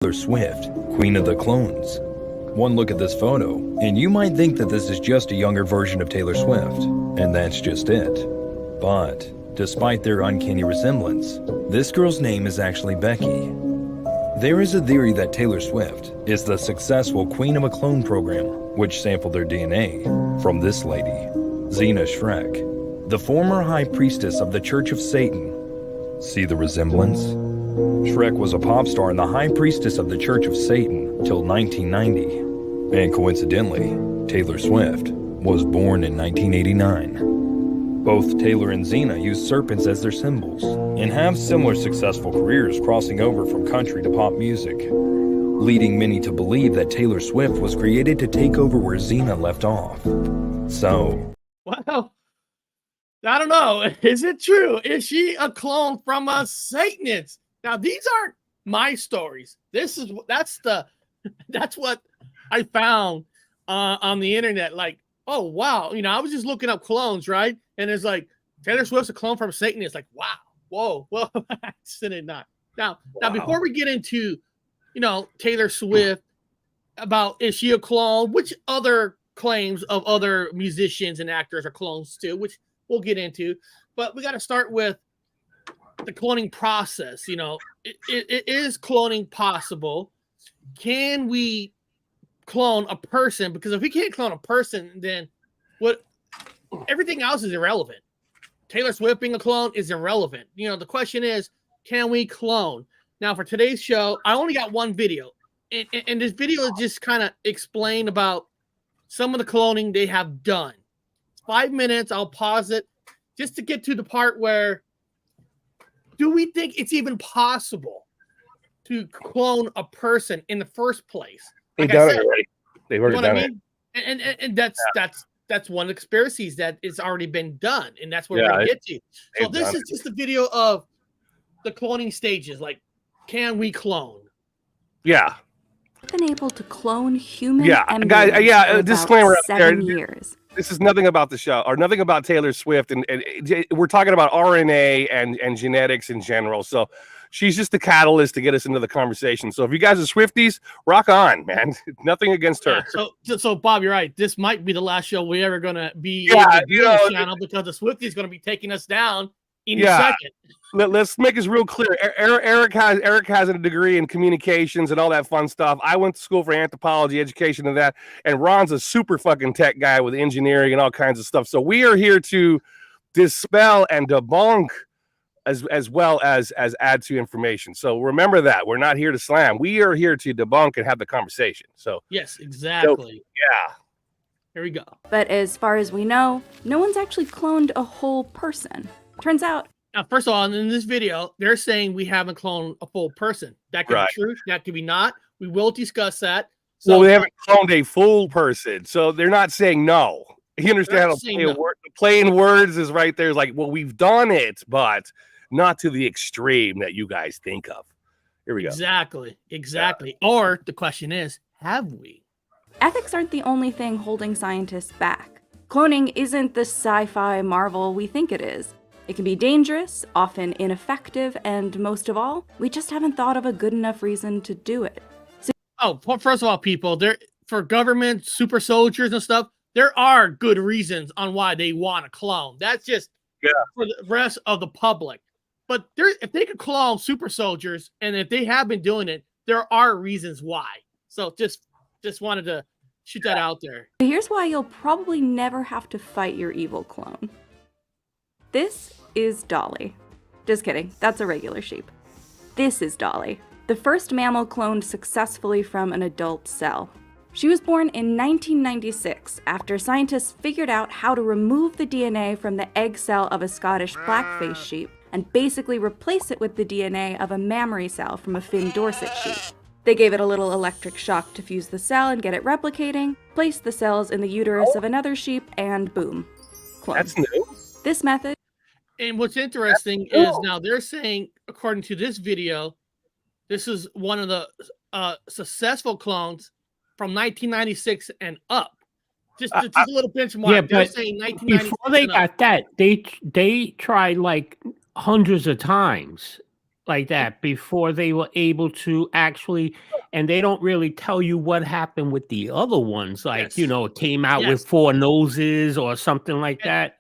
Taylor Swift, Queen of the Clones. One look at this photo, and you might think that this is just a younger version of Taylor Swift, and that's just it. But, despite their uncanny resemblance, this girl's name is actually Becky. There is a theory that Taylor Swift is the successful Queen of a Clone program, which sampled their DNA from this lady, Xena Shrek, the former high priestess of the Church of Satan. See the resemblance? Shrek was a pop star and the high priestess of the Church of Satan till 1990. And coincidentally, Taylor Swift was born in 1989. Both Taylor and Xena use serpents as their symbols and have similar successful careers crossing over from country to pop music, leading many to believe that Taylor Swift was created to take over where Xena left off. So, well, I don't know. Is it true? Is she a clone from a Satanist? Now, these aren't my stories. That's what I found on the internet. Like, oh wow, I was just looking up clones, right? And it's like Taylor Swift's a clone from Satan. It's like, wow, whoa, absolutely not. Now, before we get into, Taylor Swift, about is she a clone? Which other claims of other musicians and actors are clones too? Which we'll get into, but we got to start with the cloning process. It is cloning possible? Can we clone a person? Because if we can't clone a person, then everything else is irrelevant. Taylor Swift being a clone is irrelevant. The question is, can we clone? Now, for today's show, I only got one video, and this video is just kind of explain about some of the cloning they have done. 5 minutes. I'll pause it just to get to the part where, do we think it's even possible to clone a person in the first place? They've done it already. They've already done it. And that's one of the conspiracies that it's already been done, and that's where we're gonna get to. So this is just a video of the cloning stages. Like, can we clone? Yeah. Been able to clone human guys, for disclaimer about out there. 7 years. This is nothing about the show or nothing about Taylor Swift, and we're talking about RNA and genetics in general. So she's just the catalyst to get us into the conversation. So if you guys are Swifties, rock on, man. Nothing against her. So Bob, you're right. This might be the last show we're ever gonna be on the channel, because the Swifties going to be taking us down in a second. Let's make this real clear. Eric has a degree in communications and all that fun stuff. I went to school for anthropology, education, and that. And Ron's a super fucking tech guy with engineering and all kinds of stuff. So we are here to dispel and debunk as well as add to information. So remember that we're not here to slam. We are here to debunk and have the conversation. So yes, exactly. Here we go. But as far as we know, no one's actually cloned a whole person. Turns out. Now, first of all, in this video, they're saying we haven't cloned a full person. That could be true. That could be not. We will discuss that. So, well, we haven't cloned a full person, so they're not saying no. You understand? The play in words is right there. It's like, well, we've done it, but not to the extreme that you guys think of. Here we go. Exactly. Or the question is, have we? Ethics aren't the only thing holding scientists back. Cloning isn't the sci-fi marvel we think it is. It can be dangerous, often ineffective, and most of all, we just haven't thought of a good enough reason to do it. First of all, people, for government, super soldiers and stuff, there are good reasons on why they want to clone. That's just for the rest of the public. But if they could clone super soldiers, and if they have been doing it, there are reasons why. So just wanted to shoot that out there. Here's why you'll probably never have to fight your evil clone. This is Dolly. Just kidding, that's a regular sheep. This is Dolly, the first mammal cloned successfully from an adult cell. She was born in 1996 after scientists figured out how to remove the DNA from the egg cell of a Scottish blackface sheep and basically replace it with the DNA of a mammary cell from a Finn Dorset sheep. They gave it a little electric shock to fuse the cell and get it replicating, placed the cells in the uterus of another sheep, and boom. Clone. That's new. This method. And what's interesting is now they're saying, according to this video, this is one of the successful clones from 1996 and up. Just a little benchmark. Yeah, they're but saying 1996 before they got that, they tried like hundreds of times. like that before they were able to actually, and they don't really tell you what happened with the other ones. Like, Yes. it came out Yes. with 4 noses or something like And- that,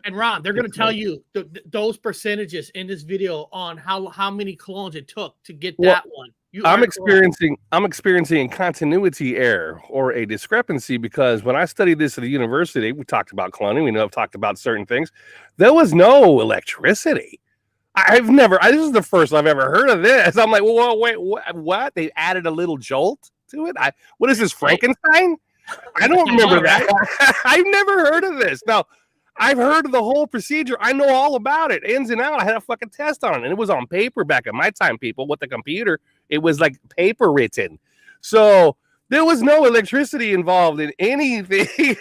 And Ron, they're going to It's tell like- you those percentages in this video on how many clones it took to get Well, that one. I'm are correct. experiencing a continuity error or a discrepancy because when I studied this at the university, we talked about cloning. We know I've talked about certain things. There was no electricity. This is the first I've ever heard of this. I'm like, well, wait, what? They added a little jolt to it? What is this, Frankenstein? I don't remember that. I've never heard of this. Now, I've heard of the whole procedure. I know all about it, ins and out. I had a fucking test on it, and it was on paper back in my time, people, with the computer. It was like paper written. So there was no electricity involved in anything.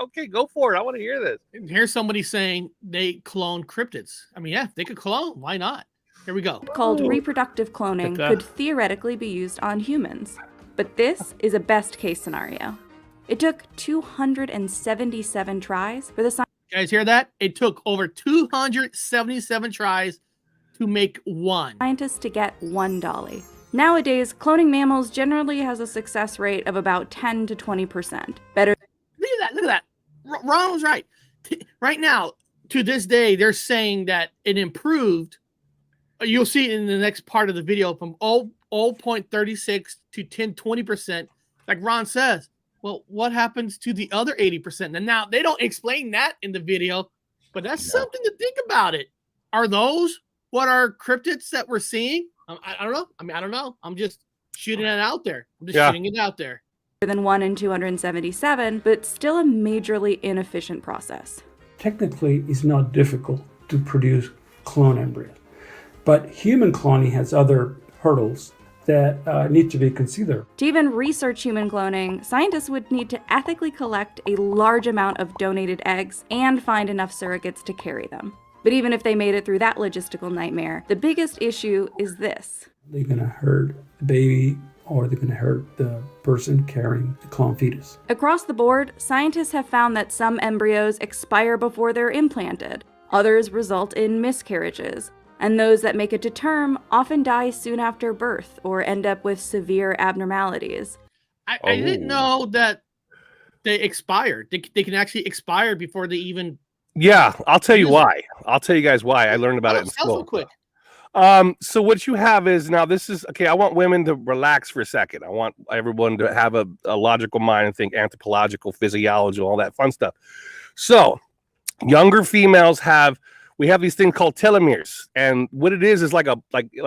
Okay, go for it. I want to hear this. And here's somebody saying they clone cryptids. I mean, yeah, they could clone. Why not? Here we go. Called reproductive cloning Okay. could theoretically be used on humans. But this is a best case scenario. It took 277 tries for the You guys hear that? It took over 277 tries to make one. scientists to get one dolly. Nowadays, cloning mammals generally has a success rate of about 10 to 20%. Better Look at that. Look at that. Ron was right. Right now, to this day, they're saying that it improved. You'll see it in the next part of the video from 0.36 to 20%. Like Ron says, well, what happens to the other 80%? And now they don't explain that in the video, but that's something to think about it. Are those what are cryptids that we're seeing? I don't know. I mean, I don't know. I'm just shooting it out there. I'm just shooting it out there. than 1 in 277, but still a majorly inefficient process. Technically, it's not difficult to produce clone embryos, but human cloning has other hurdles that need to be considered. To even research human cloning, scientists would need to ethically collect a large amount of donated eggs and find enough surrogates to carry them. But even if they made it through that logistical nightmare, the biggest issue is this. They're going to hurt the baby or they're going to hurt the person carrying the clone fetus. Across the board, scientists have found that some embryos expire before they're implanted, others result in miscarriages, and those that make it to term often die soon after birth or end up with severe abnormalities. I didn't know that they expired. They can actually expire before they even. Yeah, I'll tell you why. I'll tell you guys why. I learned about it in Tell school. so quick. So what you have is now this is okay. I want women to relax for a second. I want everyone to have a logical mind and think anthropological, physiological, all that fun stuff. So younger females we have these things called telomeres, and what it is like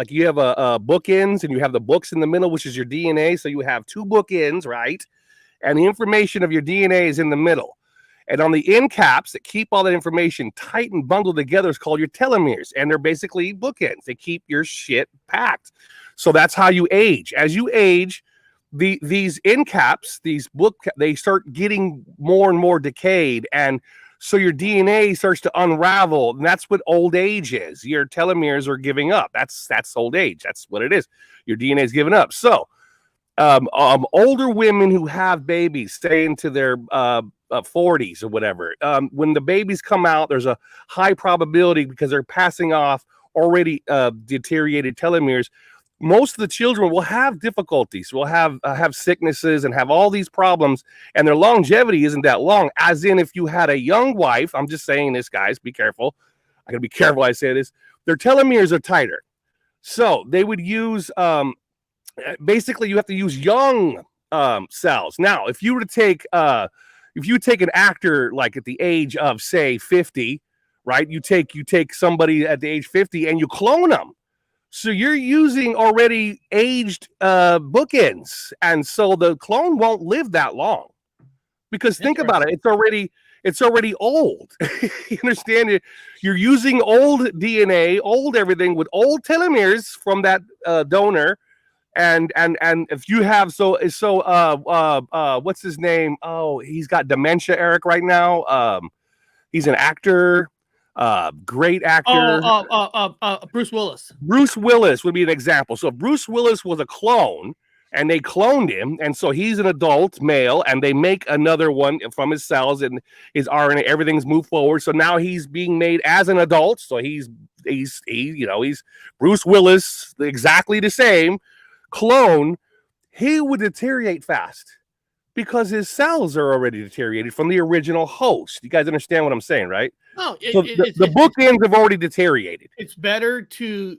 you have a bookends, and you have the books in the middle, which is your DNA. So you have two bookends, right? And the information of your DNA is in the middle. And on the end caps that keep all that information tight and bundled together is called your telomeres. And they're basically bookends. They keep your shit packed. So that's how you age. As you age, these end caps, they start getting more and more decayed. And so your DNA starts to unravel. And that's what old age is. Your telomeres are giving up. That's old age. That's what it is. Your DNA is giving up. So older women who have babies, say into their 40s or whatever, when the babies come out, there's a high probability because they're passing off already deteriorated telomeres. Most of the children will have difficulties, will have sicknesses and have all these problems, and their longevity isn't that long. As in, if you had a young wife, I'm just saying this, guys, be careful. I gotta be careful I say this. Their telomeres are tighter, so they would use basically you have to use young cells. Now, if you were to take an actor like at the age of say 50, right? You take somebody at the age 50 and you clone them. So you're using already aged bookends, and so the clone won't live that long. Because think about it, it's already old. You understand it? You're using old DNA, old everything with old telomeres from that donor. And if you have what's his name? Oh, he's got dementia, Eric, right now. He's an actor, great actor. Bruce Willis. Bruce Willis would be an example. So if Bruce Willis was a clone and they cloned him, and so he's an adult male, and they make another one from his cells and his RNA, everything's moved forward. So now he's being made as an adult. So he's he's Bruce Willis, exactly the same clone. He would deteriorate fast because his cells are already deteriorated from the original host. You guys understand what I'm saying, right? No, The bookends have already deteriorated. It's better to,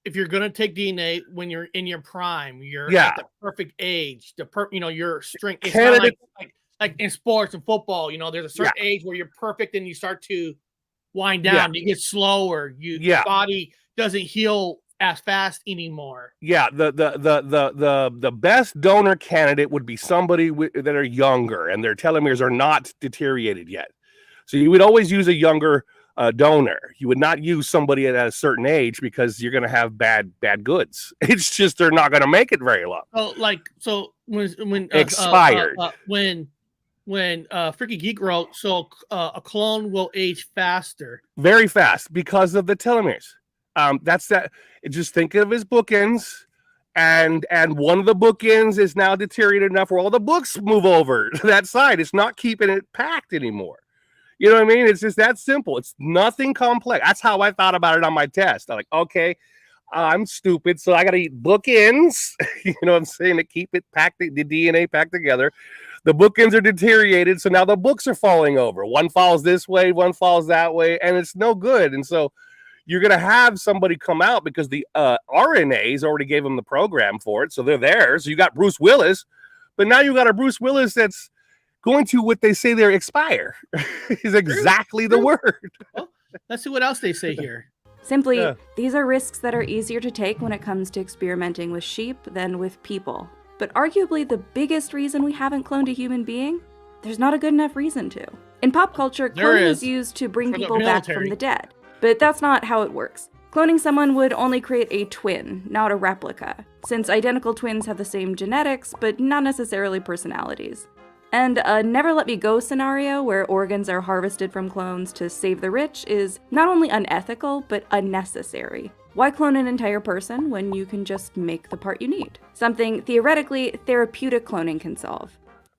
if you're going to take DNA when you're in your prime, you're Yeah. at the perfect age, your strength. It's not like in sports and football, there's a certain age where you're perfect and you start to wind down. You get slower. Your body doesn't heal as fast anymore. Yeah, the best donor candidate would be somebody that are younger and their telomeres are not deteriorated yet. So you would always use a younger donor. You would not use somebody at a certain age because you're going to have bad goods. It's just they're not going to make it very long. So when expired. When Freaky Geek wrote, a clone will age faster, very fast because of the telomeres. That's that. Just think of his bookends, and one of the bookends is now deteriorated enough where all the books move over to that side. It's not keeping it packed anymore. You know what I mean? It's just that simple. It's nothing complex. That's how I thought about it on my test. I'm like, okay, I'm stupid, so I got to eat bookends. You know what I'm saying? To keep it packed, the DNA packed together. The bookends are deteriorated, so now the books are falling over. One falls this way, one falls that way, and it's no good. And so you're going to have somebody come out because the RNAs already gave them the program for it, so they're there. So you got Bruce Willis, but now you got a Bruce Willis that's going to what they say they expire. Is exactly the word. Well, let's see what else they say here. Simply, these are risks that are easier to take when it comes to experimenting with sheep than with people. But arguably the biggest reason we haven't cloned a human being, there's not a good enough reason to. In pop culture, cloning is used to bring people back from the dead. But that's not how it works. Cloning someone would only create a twin, not a replica, since identical twins have the same genetics, but not necessarily personalities. And a never let me go scenario where organs are harvested from clones to save the rich is not only unethical, but unnecessary. Why clone an entire person when you can just make the part you need? Something theoretically therapeutic cloning can solve.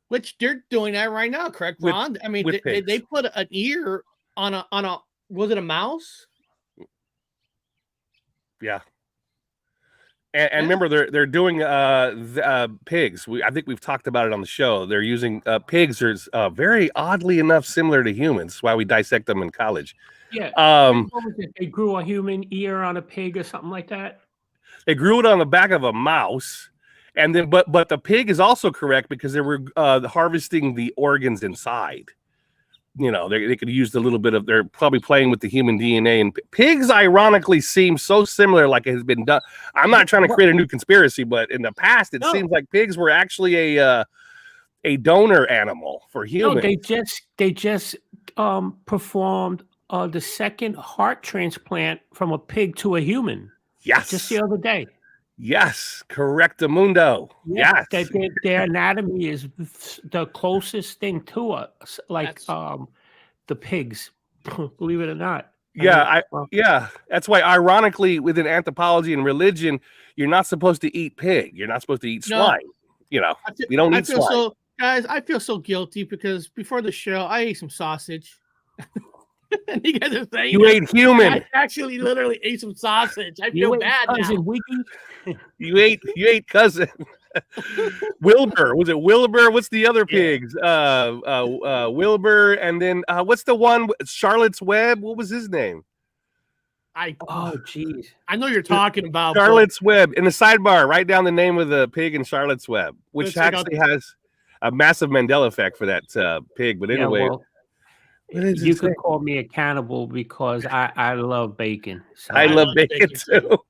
Which they're doing that right now, correct, Ron? I mean, they put an ear on a was it a mouse? Yeah. And remember, they're doing pigs. I think we've talked about it on the show. They're using pigs are very oddly enough similar to humans. That's why we dissect them in college. Yeah. They grew a human ear on a pig or something like that. They grew it on the back of a mouse, and then but the pig is also correct because they were harvesting the organs inside. You know, they could use a little bit of. They're probably playing with the human DNA, and pigs ironically seem so similar, like it has been done. I'm not trying to create a new conspiracy, but in the past, it seems like pigs were actually a donor animal for humans. No, they just performed the second heart transplant from a pig to a human. Yes, just the other day. Yes, correctamundo. Yes, their anatomy is the closest thing to us, like the pigs. Believe it or not. That's why, ironically, within anthropology and religion, you're not supposed to eat pig. You're not supposed to eat swine. You know, we don't eat swine. So, guys, I feel so guilty because before the show, I ate some sausage. And you guys are saying you ate human. I actually literally ate some sausage. I feel bad now. You ate cousin. Wilbur. Was it Wilbur? What's the other pigs? Wilbur, and then what's the one? Charlotte's Web. What was his name? Oh, geez. I know you're talking about Charlotte's Web. In the sidebar, write down the name of the pig in Charlotte's Web, which actually has a massive Mandela effect for that pig. But anyway. Yeah, well, you could call me a cannibal because I love bacon. So I love bacon too. All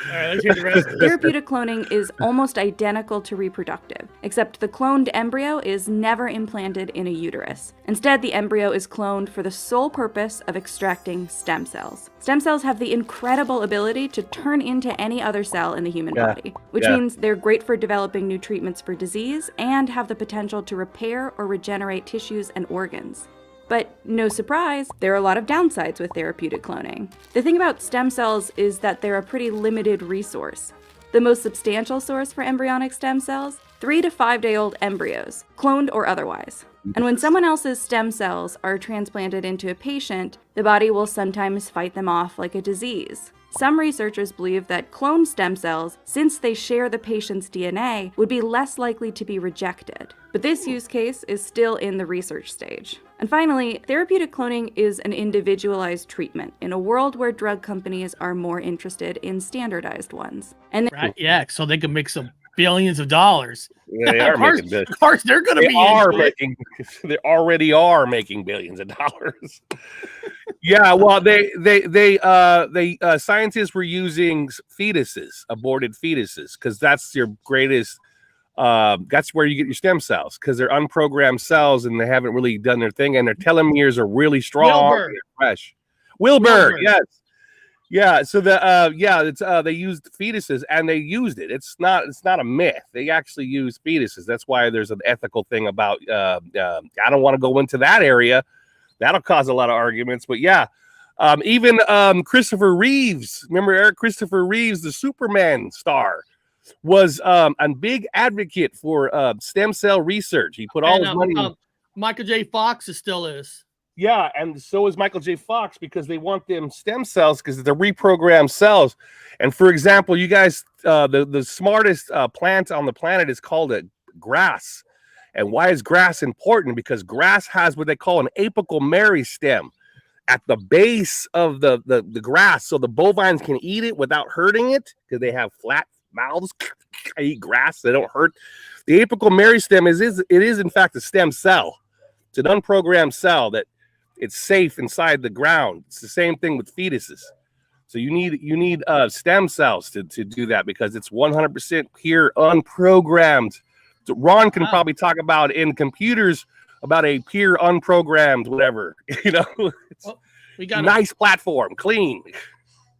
right, let's hear the rest. Therapeutic cloning is almost identical to reproductive, except the cloned embryo is never implanted in a uterus. Instead, the embryo is cloned for the sole purpose of extracting stem cells. Stem cells have the incredible ability to turn into any other cell in the human body, which means they're great for developing new treatments for disease and have the potential to repair or regenerate tissues and organs. But no surprise, there are a lot of downsides with therapeutic cloning. The thing about stem cells is that they're a pretty limited resource. The most substantial source for embryonic stem cells? 3 to 5 day old embryos, cloned or otherwise. And when someone else's stem cells are transplanted into a patient, the body will sometimes fight them off like a disease. Some researchers believe that cloned stem cells, since they share the patient's DNA, would be less likely to be rejected. But this use case is still in the research stage. And finally, therapeutic cloning is an individualized treatment in a world where drug companies are more interested in standardized ones. And Right? Yeah, so they can make some billions of dollars. Yeah, they are making billions. Of course, they're going to be. They already are making billions of dollars. Yeah, well, scientists were using fetuses, aborted fetuses, because that's your greatest. That's where you get your stem cells, because they're unprogrammed cells and they haven't really done their thing, and their telomeres are really strong. Wilbur. And fresh. Wilbur, yes. Yeah, so they used fetuses and they used it. It's not a myth. They actually use fetuses. That's why there's an ethical thing about I don't want to go into that area. That'll cause a lot of arguments. But yeah, even Christopher Reeves, remember Christopher Reeves, the Superman star, was a big advocate for stem cell research. He put all his money. Michael J. Fox still is. Yeah, and so is Michael J. Fox, because they want them stem cells because they're reprogrammed cells. And for example, you guys, the smartest plant on the planet is called a grass. And why is grass important? Because grass has what they call an apical meristem at the base of the grass, so the bovines can eat it without hurting it, because they have flat mouths. I eat grass, they don't hurt. The apical meristem is in fact a stem cell. It's an unprogrammed cell that it's safe inside the ground. It's the same thing with fetuses. So you need stem cells to do that, because it's 100% pure unprogrammed. So Ron can probably talk about in computers about a pure unprogrammed whatever. It's we got nice platform, clean.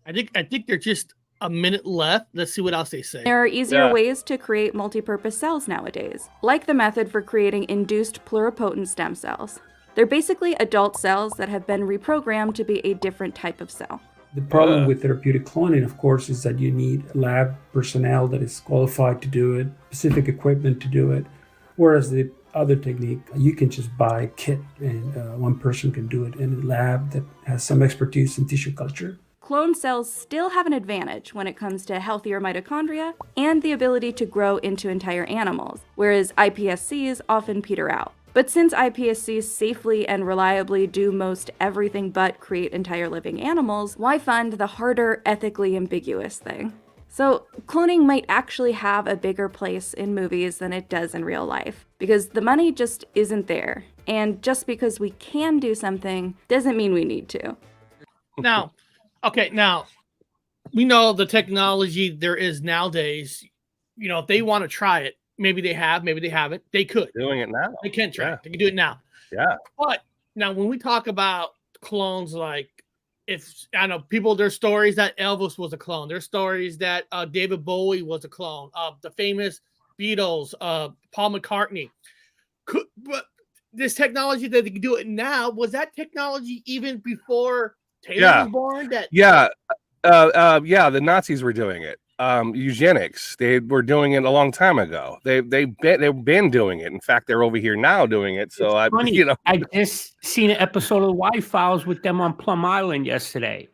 I think they're just a minute left. Let's see what else they say. There are easier ways to create multi-purpose cells nowadays, like the method for creating induced pluripotent stem cells. They're basically adult cells that have been reprogrammed to be a different type of cell. The problem with therapeutic cloning, of course, is that you need lab personnel that is qualified to do it, specific equipment to do it. Whereas the other technique, you can just buy a kit and one person can do it in a lab that has some expertise in tissue culture. Clone cells still have an advantage when it comes to healthier mitochondria and the ability to grow into entire animals, whereas iPSCs often peter out. But since iPSCs safely and reliably do most everything but create entire living animals, why fund the harder, ethically ambiguous thing? So cloning might actually have a bigger place in movies than it does in real life, because the money just isn't there. And just because we can do something doesn't mean we need to. Now, we know the technology there is nowadays. If they want to try it, maybe they have, maybe they haven't. They could. Doing it now. They can try it. They can do it now. Yeah. But now when we talk about clones, like there's stories that Elvis was a clone. There's stories that David Bowie was a clone of the famous Beatles, Paul McCartney. But this technology that they can do it now, was that technology even before Taylor was born? The Nazis were doing it. Eugenics, they were doing it a long time ago. They've been doing it. In fact, they're over here now doing it. So I just seen an episode of the Y-Files with them on Plum Island yesterday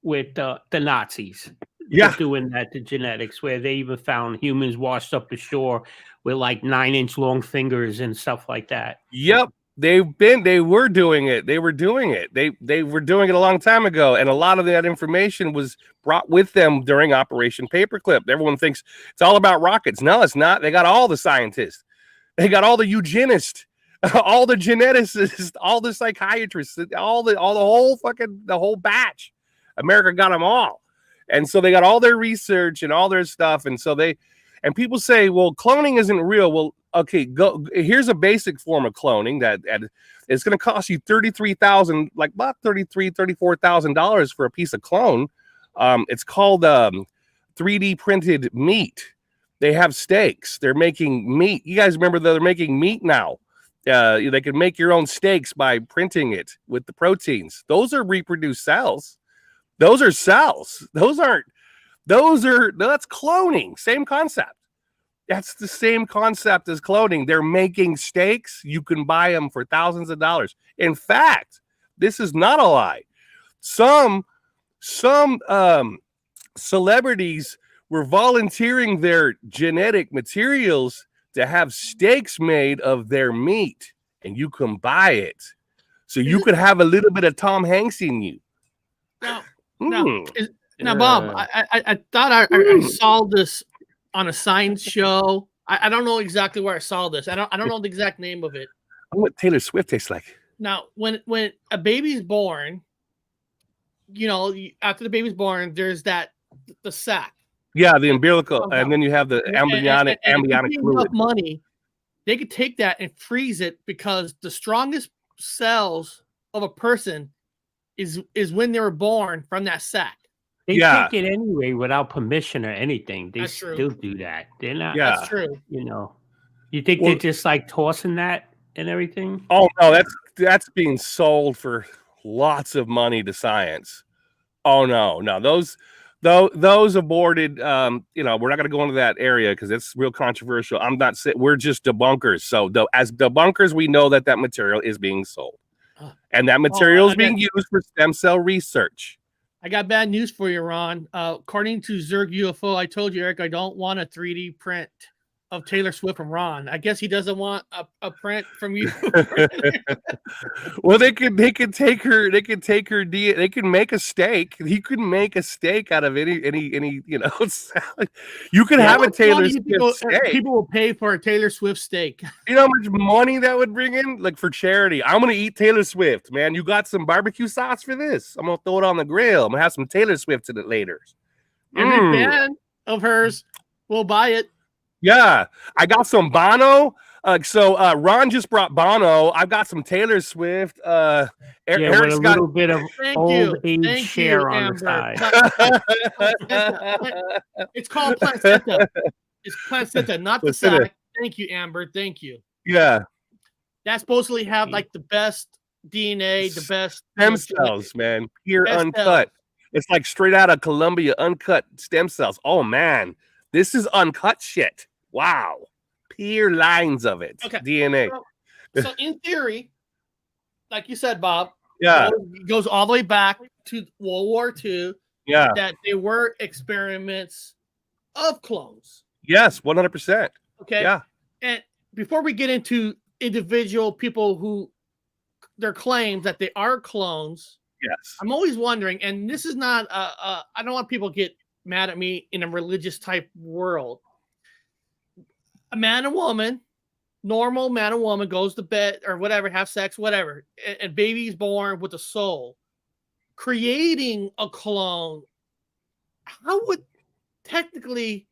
with the Nazis. Yeah, doing that to genetics, where they even found humans washed up ashore with like 9-inch long fingers and stuff like that. Yep. They were doing it. They were doing it a long time ago. And a lot of that information was brought with them during Operation Paperclip. Everyone thinks it's all about rockets. No, it's not. They got all the scientists. They got all the eugenists, all the geneticists, all the psychiatrists, all the whole batch. America got them all. And so they got all their research and all their stuff. And so people say, well, cloning isn't real. Well, okay, here's a basic form of cloning that it's going to cost you $33,000, like about $34,000 for a piece of clone. It's called 3D printed meat. They have steaks. They're making meat. You guys remember that they're making meat now. They can make your own steaks by printing it with the proteins. Those are reproduced cells. Those are cells. Those aren't That's cloning. Same concept. That's the same concept as cloning. They're making steaks. You can buy them for thousands of dollars. In fact, this is not a lie. Some celebrities were volunteering their genetic materials to have steaks made of their meat, and you can buy it. So you could have a little bit of Tom Hanks in you. Now, Mm. now, Bob, I thought I saw this on a science show. I don't know exactly where I saw this. I don't know the exact name of it. What Taylor Swift tastes like. Now, when a baby's born, you know, after the baby's born, there's the sac. Yeah, the umbilical, and then you have the embryonic fluid. Enough money, they could take that and freeze it, because the strongest cells of a person is when they were born from that sac. They take it anyway without permission or anything. They That's true. still do that. They're not. Yeah. That's true. You know, you think they're just like tossing that and everything? Oh no, that's being sold for lots of money to science. Oh no, those aborted. You know, we're not going to go into that area because it's real controversial. I'm not saying we're just debunkers. So as debunkers, we know that material is being sold, and that material is being used for stem cell research. I got bad news for you, Ron. According to Zerg UFO, I told you, Eric, I don't want a 3D print of Taylor Swift from Ron. I guess he doesn't want a print from you. Well, they can take her. They can take her. They can make a steak. He could make a steak out of any. You know, you could have a Taylor Swift steak. People will pay for a Taylor Swift steak. You know how much money that would bring in, like for charity. I'm gonna eat Taylor Swift, man. You got some barbecue sauce for this? I'm gonna throw it on the grill. I'm gonna have some Taylor Swift in it later. Every fan of hers will buy it. Yeah, I got some Bono. So Ron just brought Bono. I've got some Taylor Swift. Eric's with a got little bit of old age share on the side. It's called placenta. It's placenta, not the sac. Thank you, Amber. Thank you. Yeah, that supposedly have like the best DNA, the best stem cells, man. Pure uncut. It's like straight out of Colombia, uncut stem cells. Oh man, this is uncut shit. Wow. Pure lines of it. Okay. DNA. So in theory, like you said, Bob, it goes all the way back to World War II. Yeah. That there were experiments of clones. Yes, 100%. Okay. Yeah. And before we get into individual people who their claims that they are clones, yes, I'm always wondering, and this is not I don't want people to get mad at me in a religious type world. A man and woman, normal man and woman goes to bed or whatever, have sex, whatever, and baby's born with a soul. Creating a clone, how would technically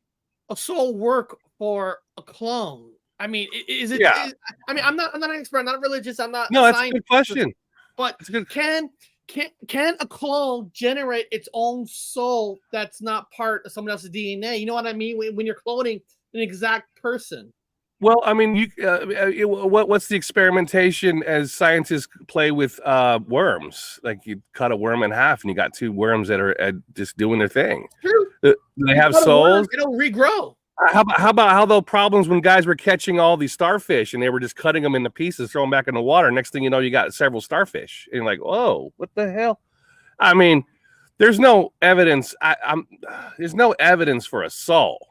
a soul work for a clone? I mean, is it? Yeah. I mean, I'm not an expert. I'm not religious. I'm not. No, that's a good question. But can a clone generate its own soul that's not part of someone else's DNA? You know what I mean? When you're cloning an exact person. Well, I mean, what's the experimentation as scientists play with worms? Like you cut a worm in half, and you got two worms that are just doing their thing. True. They have souls. They don't regrow. How about the problems when guys were catching all these starfish and they were just cutting them into pieces, throwing them back in the water? Next thing you know, you got several starfish, and you're like, "Whoa, what the hell?" I mean, there's no evidence. There's no evidence for a soul.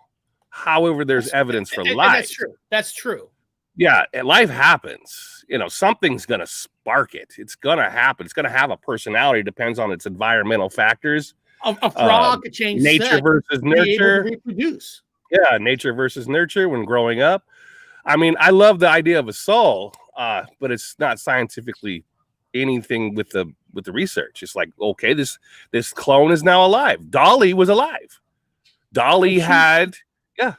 However, there's evidence for life. That's true. That's true. Yeah, life happens. You know, something's gonna spark it. It's gonna happen. It's gonna have a personality. Depends on its environmental factors. A frog could change nature versus nurture. Reproduce. Yeah, nature versus nurture when growing up. I mean, I love the idea of a soul, but it's not scientifically anything with the research. It's like, okay, this clone is now alive. Dolly was alive. Dolly had. Yeah.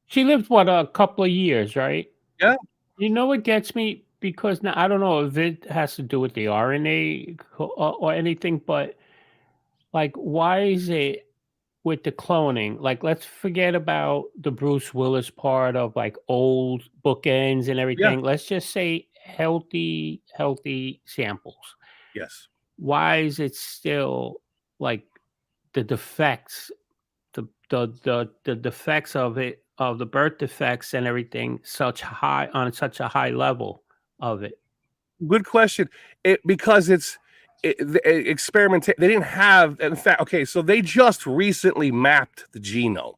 She lived, what, a couple of years, right? Yeah. You know what gets me? Because now I don't know if it has to do with the RNA or anything, but like, why is it with the cloning? Like, let's forget about the Bruce Willis part of like old bookends and everything. Yeah. Let's just say healthy samples. Yes. Why is it still like the defects the defects of it, of the birth defects and everything, on such a high level of it? Good question. Because they didn't have, in fact, okay, so they just recently mapped the genome.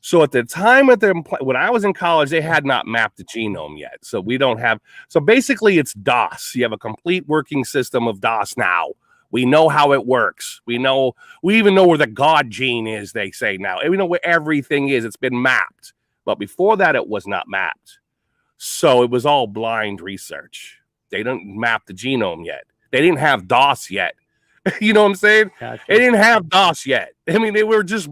So at the time when I was in college, they had not mapped the genome yet. So we don't have, so basically it's DOS. You have a complete working system of DOS now. We know how it works. We even know where the God gene is, they say now. We know where everything is. It's been mapped. But before that, it was not mapped. So it was all blind research. They didn't map the genome yet. They didn't have DOS yet. You know what I'm saying? Gotcha. They didn't have DOS yet. I mean, they were just,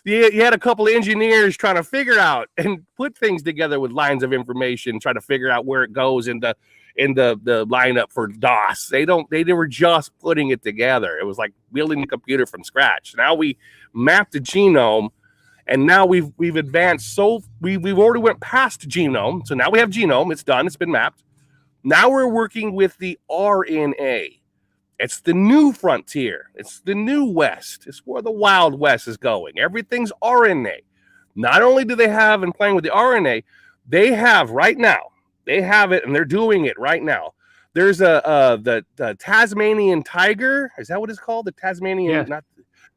you had a couple of engineers trying to figure out and put things together with lines of information, try to figure out where it goes in the lineup for DOS. They were just putting it together. It was like building the computer from scratch. Now we mapped the genome, and now we've advanced. So we've already went past genome. So now we have genome. It's done. It's been mapped. Now we're working with the RNA. It's the new frontier. It's the new West. It's where the Wild West is going. Everything's RNA. Not only do they have and playing with the RNA, they have right now. They have it, and they're doing it right now. There's the Tasmanian tiger. Is that what it's called? The Tasmanian, Yes. not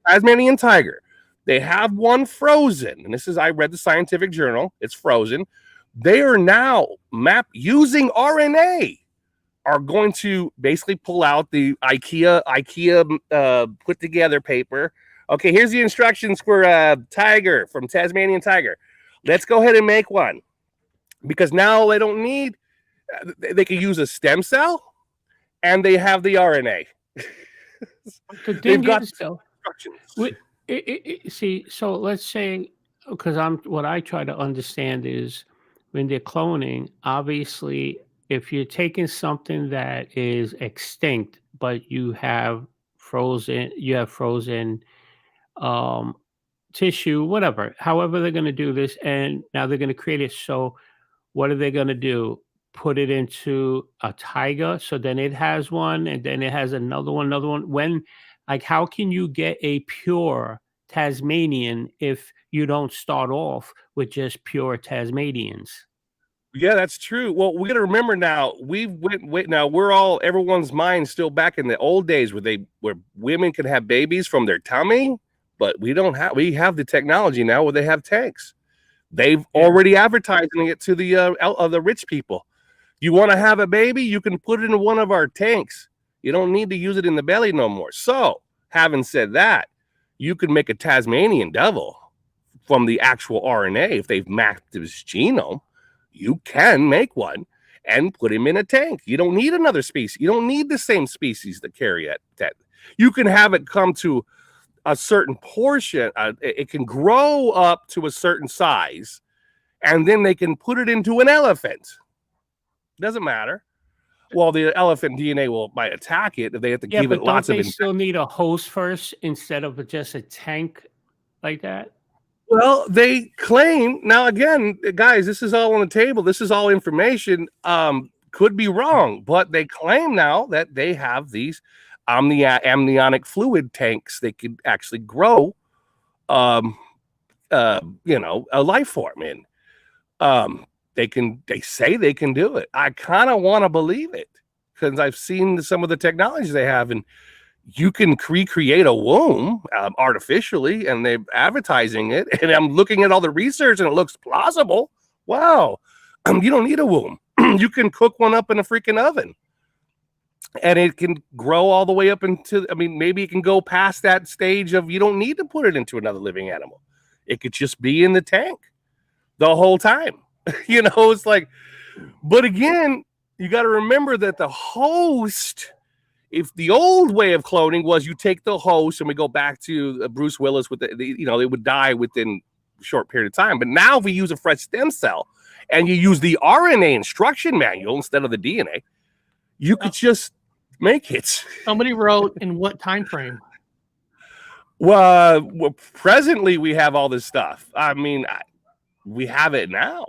Tasmanian tiger. They have one frozen, and I read the scientific journal. It's frozen. They are now using RNA. Are going to basically pull out the IKEA put together paper. Okay, here's the instructions for tiger from Tasmanian tiger. Let's go ahead and make one, because now they don't need. They can use a stem cell, and they have the RNA. They've got instructions. See, so let's say, because what I try to understand is when they're cloning, obviously, if you're taking something that is extinct, but you have frozen tissue, whatever, however they're going to do this, and now they're going to create it. So what are they going to do? Put it into a tiger, so then it has one, and then it has another one. When, like, how can you get a pure Tasmanian if you don't start off with just pure Tasmanians? Yeah, that's true. Well, we got to remember now. Everyone's mind still back in the old days where women could have babies from their tummy, but we have the technology now where they have tanks. They've already advertising it to the rich people. You want to have a baby, you can put it in one of our tanks. You don't need to use it in the belly no more. So, having said that, you can make a Tasmanian devil from the actual RNA if they've mapped his genome. You can make one and put him in a tank. You don't need another species. You don't need the same species that carry it. You can have it come to a certain portion. It can grow up to a certain size, and then they can put it into an elephant. Doesn't matter. Well, the elephant DNA might attack it if they have to give it lots of. They still need a host first instead of just a tank like that. Well, they claim now, again, guys, this is all on the table. This is all information. Could be wrong, but they claim now that they have these amniotic fluid tanks. They could actually grow, a life form in. They say they can do it. I kind of want to believe it because I've seen some of the technologies they have, and you can recreate a womb artificially, and they're advertising it. And I'm looking at all the research, and it looks plausible. Wow, you don't need a womb. You can cook one up in a freaking oven, and it can grow all the way up into. I mean, maybe it can go past that stage of you don't need to put it into another living animal. It could just be in the tank the whole time. It's like, but again, you got to remember that the host. If the old way of cloning was you take the host, and we go back to Bruce Willis with they would die within a short period of time. But now if we use a fresh stem cell and you use the RNA instruction manual instead of the DNA, you could just make it. Somebody wrote in what time frame? Well, presently we have all this stuff. I mean, we have it now.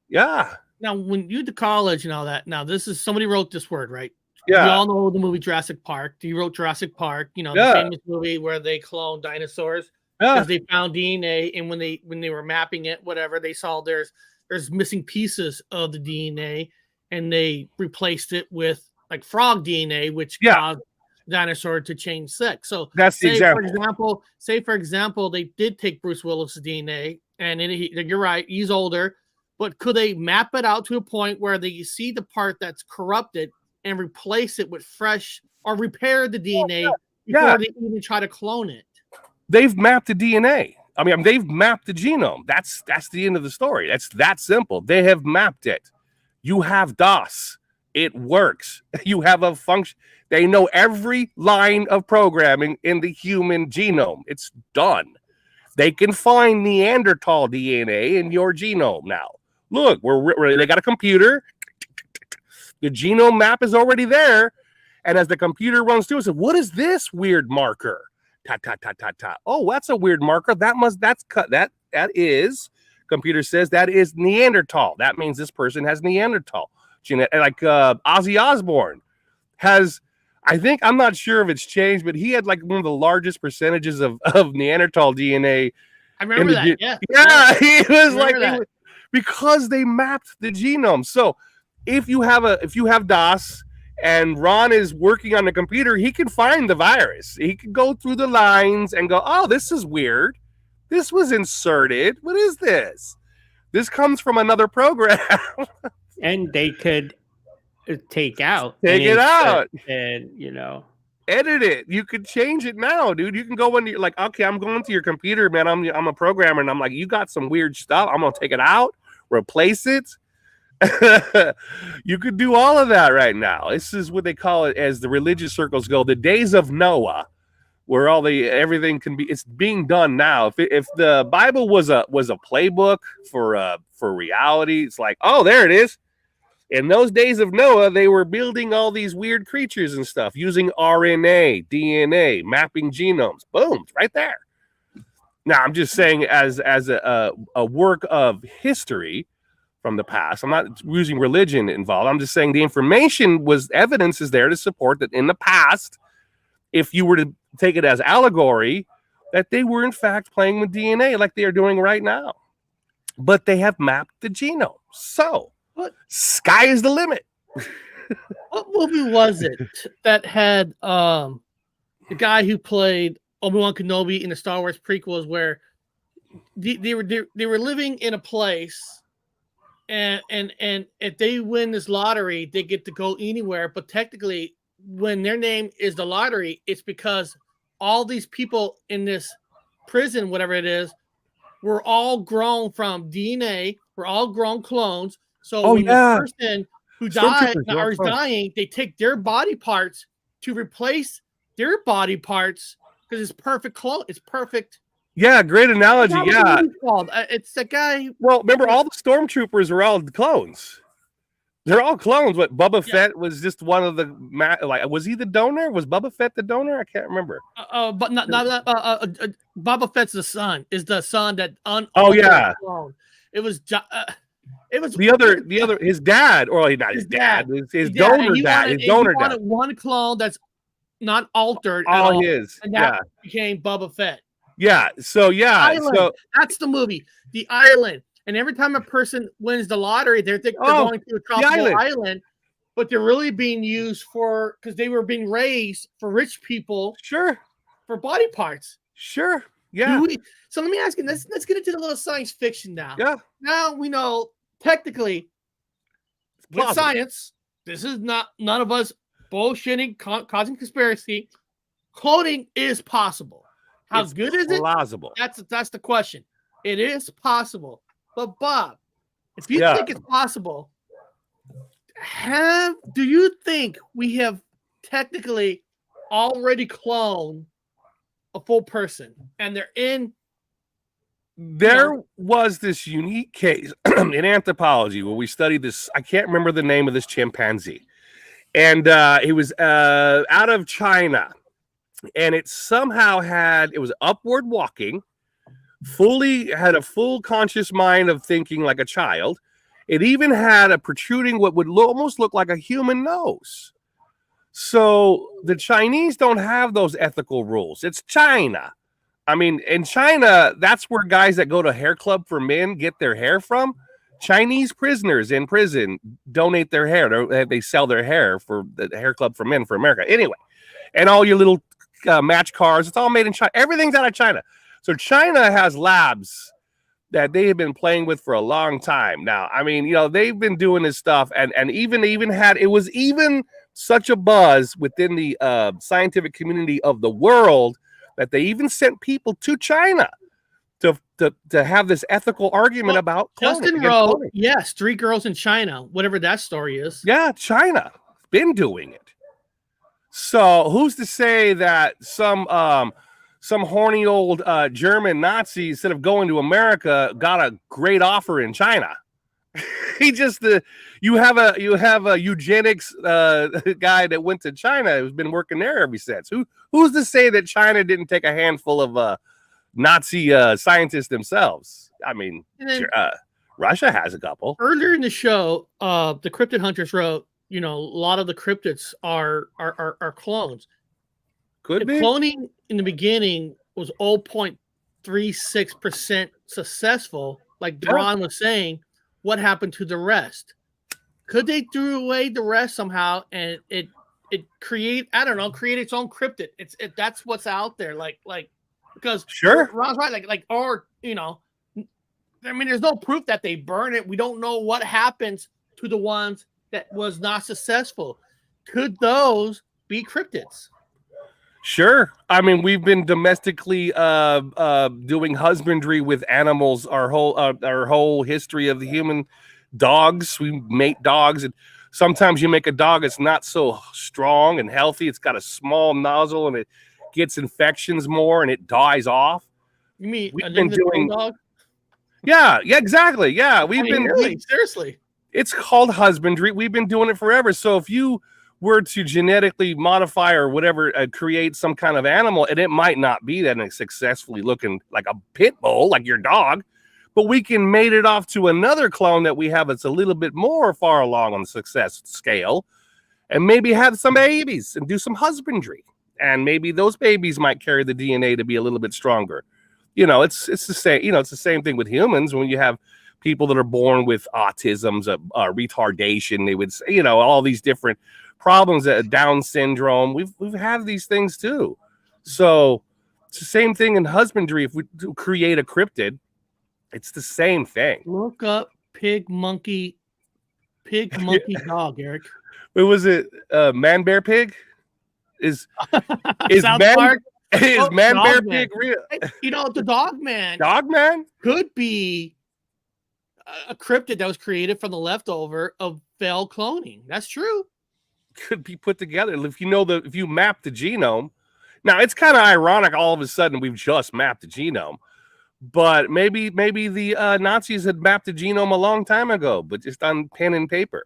Yeah. Now, when you went to college and all that, now this is somebody wrote this word, right? Yeah. We all know the movie Jurassic Park. He wrote Jurassic Park, the famous movie where they clone dinosaurs. because they found DNA, and when they were mapping it, whatever, they saw there's missing pieces of the DNA, and they replaced it with like frog DNA, which caused dinosaur to change sex. So that's the example. Say for example, they did take Bruce Willis's DNA, and you're right, he's older, but could they map it out to a point where they see the part that's corrupted and replace it with fresh, or repair the DNA before they even try to clone it? They've mapped the DNA. I mean, they've mapped the genome. That's the end of the story. That's that simple. They have mapped it. You have DOS. It works. You have a function. They know every line of programming in the human genome. It's done. They can find Neanderthal DNA in your genome now. Look, they got a computer. The genome map is already there. And as the computer runs through, it says, what is this weird marker? Oh, that's a weird marker. That is, computer says that is Neanderthal. That means this person has Neanderthal. Like Ozzy Osbourne has, I think, I'm not sure if it's changed, but he had like one of the largest percentages of Neanderthal DNA. I remember that. Yeah, he was like, because they mapped the genome. So if you have DOS and Ron is working on the computer, he can find the virus. He can go through the lines and go, oh, this is weird. This was inserted. What is this? This comes from another program. And they could take it out, and edit it. You could change it now, dude. You can go when you're like, okay, I'm going to your computer, man. I'm a programmer, and I'm like, you got some weird stuff. I'm gonna take it out, replace it. You could do all of that right now. This is what they call it, as the religious circles go, the days of Noah, where everything can be. It's being done now. If the Bible was a playbook for reality, it's like, oh, there it is. In those days of Noah, they were building all these weird creatures and stuff using RNA, DNA, mapping genomes. Boom, right there. Now, I'm just saying, as a work of history from the past, I'm not using religion involved. I'm just saying the information evidence is there to support that in the past, if you were to take it as allegory, that they were in fact playing with DNA like they are doing right now. But they have mapped the genome. So, sky is the limit. What movie was it that had the guy who played Obi-Wan Kenobi in the Star Wars prequels, where they were living in a place, and if they win this lottery, they get to go anywhere. But technically, when their name is the lottery, it's because all these people in this prison, whatever it is, were all grown from DNA. We're all grown clones. So when the person who died or is dying, they take their body parts to replace their body parts because it's perfect clone. It's perfect. Yeah, great analogy. Yeah, it's the guy. Well, remember, all the stormtroopers were all clones. They're all clones. But Boba Fett was just one of the was he the donor? Was Boba Fett the donor? I can't remember. But not Boba Fett's the son. Is the son that clone. It was the other his dad, or not his dad, his donor dad. His donor dad. One clone that's not altered. All his. And that became Boba Fett. Yeah. So so that's the movie, The Island. And every time a person wins the lottery, they're going to a tropical island, but they're really being used because they were being raised for rich people. Sure. For body parts. Sure. Yeah. So let me ask you, let's get into the little science fiction now. Yeah. Now we know technically with science, this is none of us bullshitting, causing conspiracy. Cloning is possible. How good is it? Plausible. That's the question. It is possible. But Bob, if you think it's possible, do you think we have technically already cloned a full person, and they're in? There was this unique case in anthropology where we studied this. I can't remember the name of this chimpanzee, and it was out of China, and it somehow it was upward walking. Had a full conscious mind of thinking like a child. It even had a protruding, what would almost look like a human nose. So the Chinese don't have those ethical rules. It's China. I mean, in China, that's where guys that go to hair club for men get their hair from. Chinese prisoners in prison donate their hair. They sell their hair for the hair club for men for America. Anyway, and all your little match cars, it's all made in China. Everything's out of China. So China has labs that they have been playing with for a long time now. I mean, you know, they've been doing this stuff, and even had, it was even such a buzz within the scientific community of the world that they even sent people to China to have this ethical argument about cloning. Justin wrote, yes, 3 girls in China, whatever that story is. Yeah, China been doing it. So who's to say that some horny old German Nazi, instead of going to America, got a great offer in China? He just you have a eugenics guy that went to China who's been working there ever since. Who's to say that China didn't take a handful of Nazi scientists themselves? I mean, Russia has a couple. Earlier in the show, the cryptid hunters wrote, you know, a lot of the cryptids are clones. Could be. Cloning in the beginning was 0.36% successful, like Ron was saying. What happened to the rest? Could they throw away the rest somehow and it create its own cryptid? That's what's out there, because sure, Ron's right, or you know, I mean, there's no proof that they burn it. We don't know what happens to the ones that was not successful. Could those be cryptids? Sure. I mean, we've been domestically doing husbandry with animals our whole history of the human. Dogs, we mate dogs, and sometimes you make a dog that's not so strong and healthy. It's got a small nozzle and it gets infections more and it dies off. You mean we've been doing dog? Yeah, exactly. Yeah, seriously. It's called husbandry. We've been doing it forever. So if you were to genetically modify or whatever, create some kind of animal, and it might not be that successfully looking like a pit bull, like your dog, but we can mate it off to another clone that we have that's a little bit more far along on the success scale, and maybe have some babies and do some husbandry. And maybe those babies might carry the DNA to be a little bit stronger. You know, it's the same. You know, it's the same thing with humans. When you have people that are born with autisms, retardation, they would say, you know, all these different problems, Down syndrome. We've had these things too. So it's the same thing in husbandry. If we create a cryptid, it's the same thing. Look up pig monkey dog, Eric. What was it? Man bear pig? Is South man Park? is man bear man. pig real? You know, the dog man could be a cryptid that was created from the leftover of failed cloning. That's true. Could be put together if you map the genome. Now it's kind of ironic. All of a sudden, we've just mapped the genome, but maybe the Nazis had mapped the genome a long time ago, but just on pen and paper.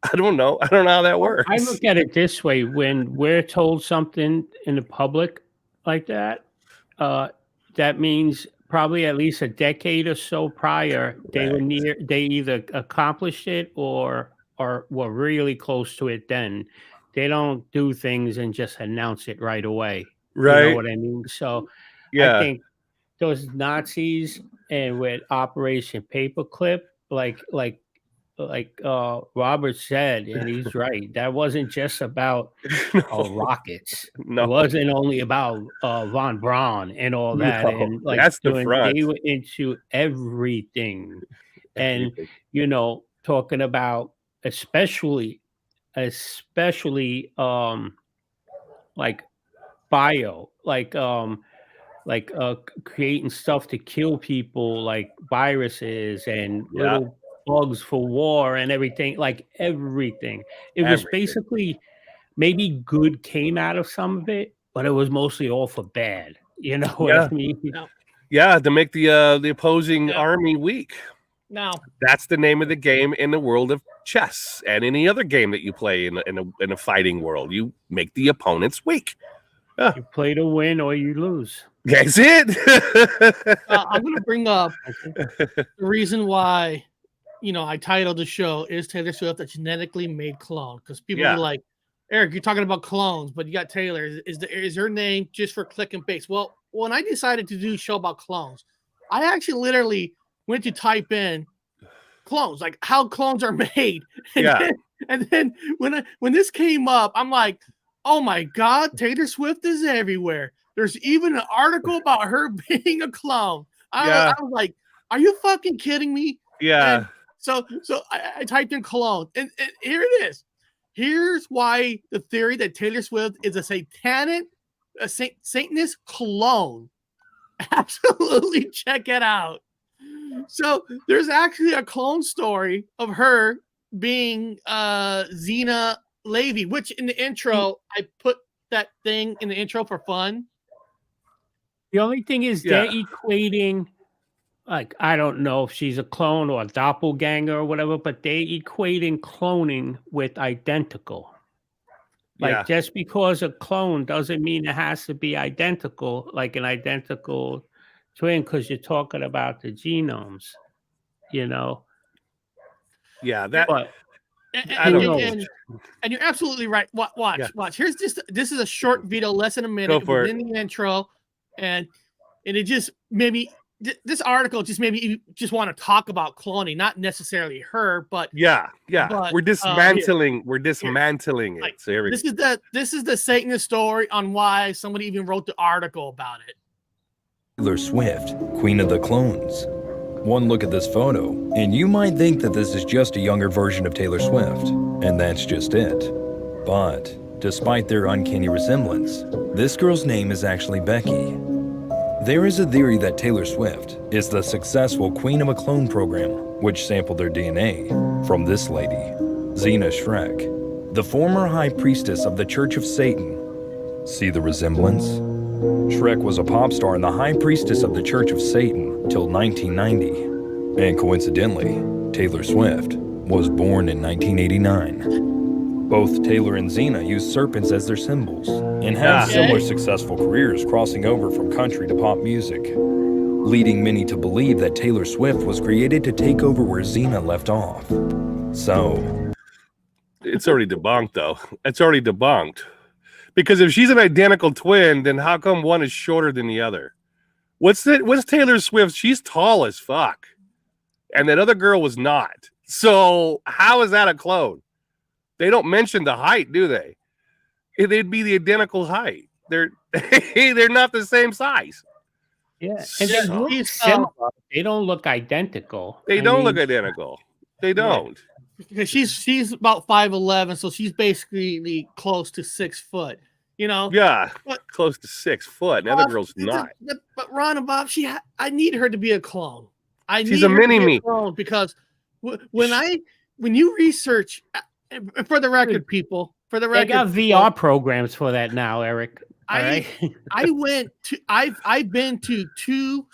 I don't know how that works. I look at it this way: when we're told something in the public like that, that means probably at least a decade or so prior, they either accomplished it or were really close to it. Then they don't do things and just announce it right away. Right. You know what I mean? So yeah, I think those Nazis and with Operation Paperclip, like Robert said, and he's right, that wasn't just about rockets. No. It wasn't only about von Braun and all that. No, and that's the front. They were into everything. And you know, talking about especially like bio, creating stuff to kill people, like viruses and little bugs for war and everything, everything. It was basically, maybe good came out of some of it, but it was mostly all for bad. You know what I mean? Yeah, to make the opposing army weak. Now that's the name of the game in the world of chess and any other game that you play in a fighting world. You make the opponents weak. You play to win or you lose. That's it. I'm going to bring up the reason why, you know, I titled the show "Is Taylor Swift a Genetically Made Clone?" Because people are like, Eric, you're talking about clones, but you got Taylor. Is her name just for click and base? Well, when I decided to do a show about clones, I actually literally went to type in clones, like how clones are made. And then when this came up, I'm like, oh my God, Taylor Swift is everywhere. There's even an article about her being a clone. I was like, are you fucking kidding me? Yeah. And so I typed in clone, and here it is. Here's why the theory that Taylor Swift is a Satanist clone. Absolutely check it out. So there's actually a clone story of her being Xena Lavigne, which in the intro, I put that thing in the intro for fun. The only thing is they're equating, like, I don't know if she's a clone or a doppelganger or whatever, but they're equating cloning with identical. Like, just because a clone doesn't mean it has to be identical, like an identical twin, because you're talking about the genomes, you know? Yeah, I don't know. And you're absolutely right. Watch. Here's this is a short video, less than a minute, within the intro, and it just maybe this article just made me just want to talk about cloning, not necessarily her, but but, we're dismantling it. Like, So here this is the Satanist story on why somebody even wrote the article about it. Taylor Swift, Queen of the Clones. One look at this photo, and you might think that this is just a younger version of Taylor Swift, and that's just it. But, despite their uncanny resemblance, this girl's name is actually Becky. There is a theory that Taylor Swift is the successful Queen of a Clone program, which sampled their DNA from this lady, Xena Shrek, the former high priestess of the Church of Satan. See the resemblance? Shrek was a pop star and the high priestess of the Church of Satan till 1990. And coincidentally, Taylor Swift was born in 1989. Both Taylor and Xena use serpents as their symbols and have similar successful careers, crossing over from country to pop music, leading many to believe that Taylor Swift was created to take over where Xena left off. So, it's already debunked, though. It's already debunked. Because if she's an identical twin, then how come one is shorter than the other? What's Taylor Swift? She's tall as fuck. And that other girl was not. So how is that a clone? They don't mention the height, do they? They'd be the identical height. They're not the same size. Yeah. And they look similar. They don't look identical. They don't look identical. They don't. Because she's about 5'11", so she's basically close to 6 foot. You know, close to 6 foot. The other girl's not. But Ron and Bob, I need her to be a clone. She's a mini me because when you research, for the record, people, for the record, they got VR programs for that now, Eric. I've been to 2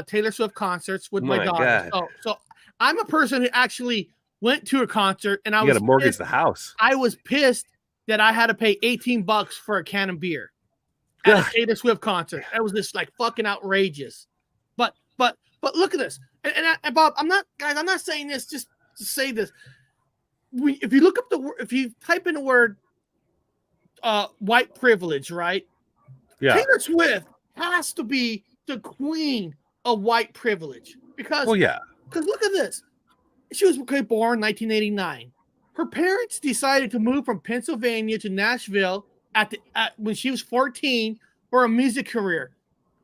Taylor Swift concerts with my daughter. So I'm a person who actually went to a concert, and I was gotta mortgage the house. I was pissed that I had to pay $18 for a can of beer at a Taylor Swift concert. That was just like fucking outrageous. But look at this. And Bob, I'm not saying this just to say this. If you look up if you type in the word white privilege, right? Yeah. Taylor Swift has to be the queen of white privilege because look at this. She was born in 1989. Her parents decided to move from Pennsylvania to Nashville when she was 14 for a music career.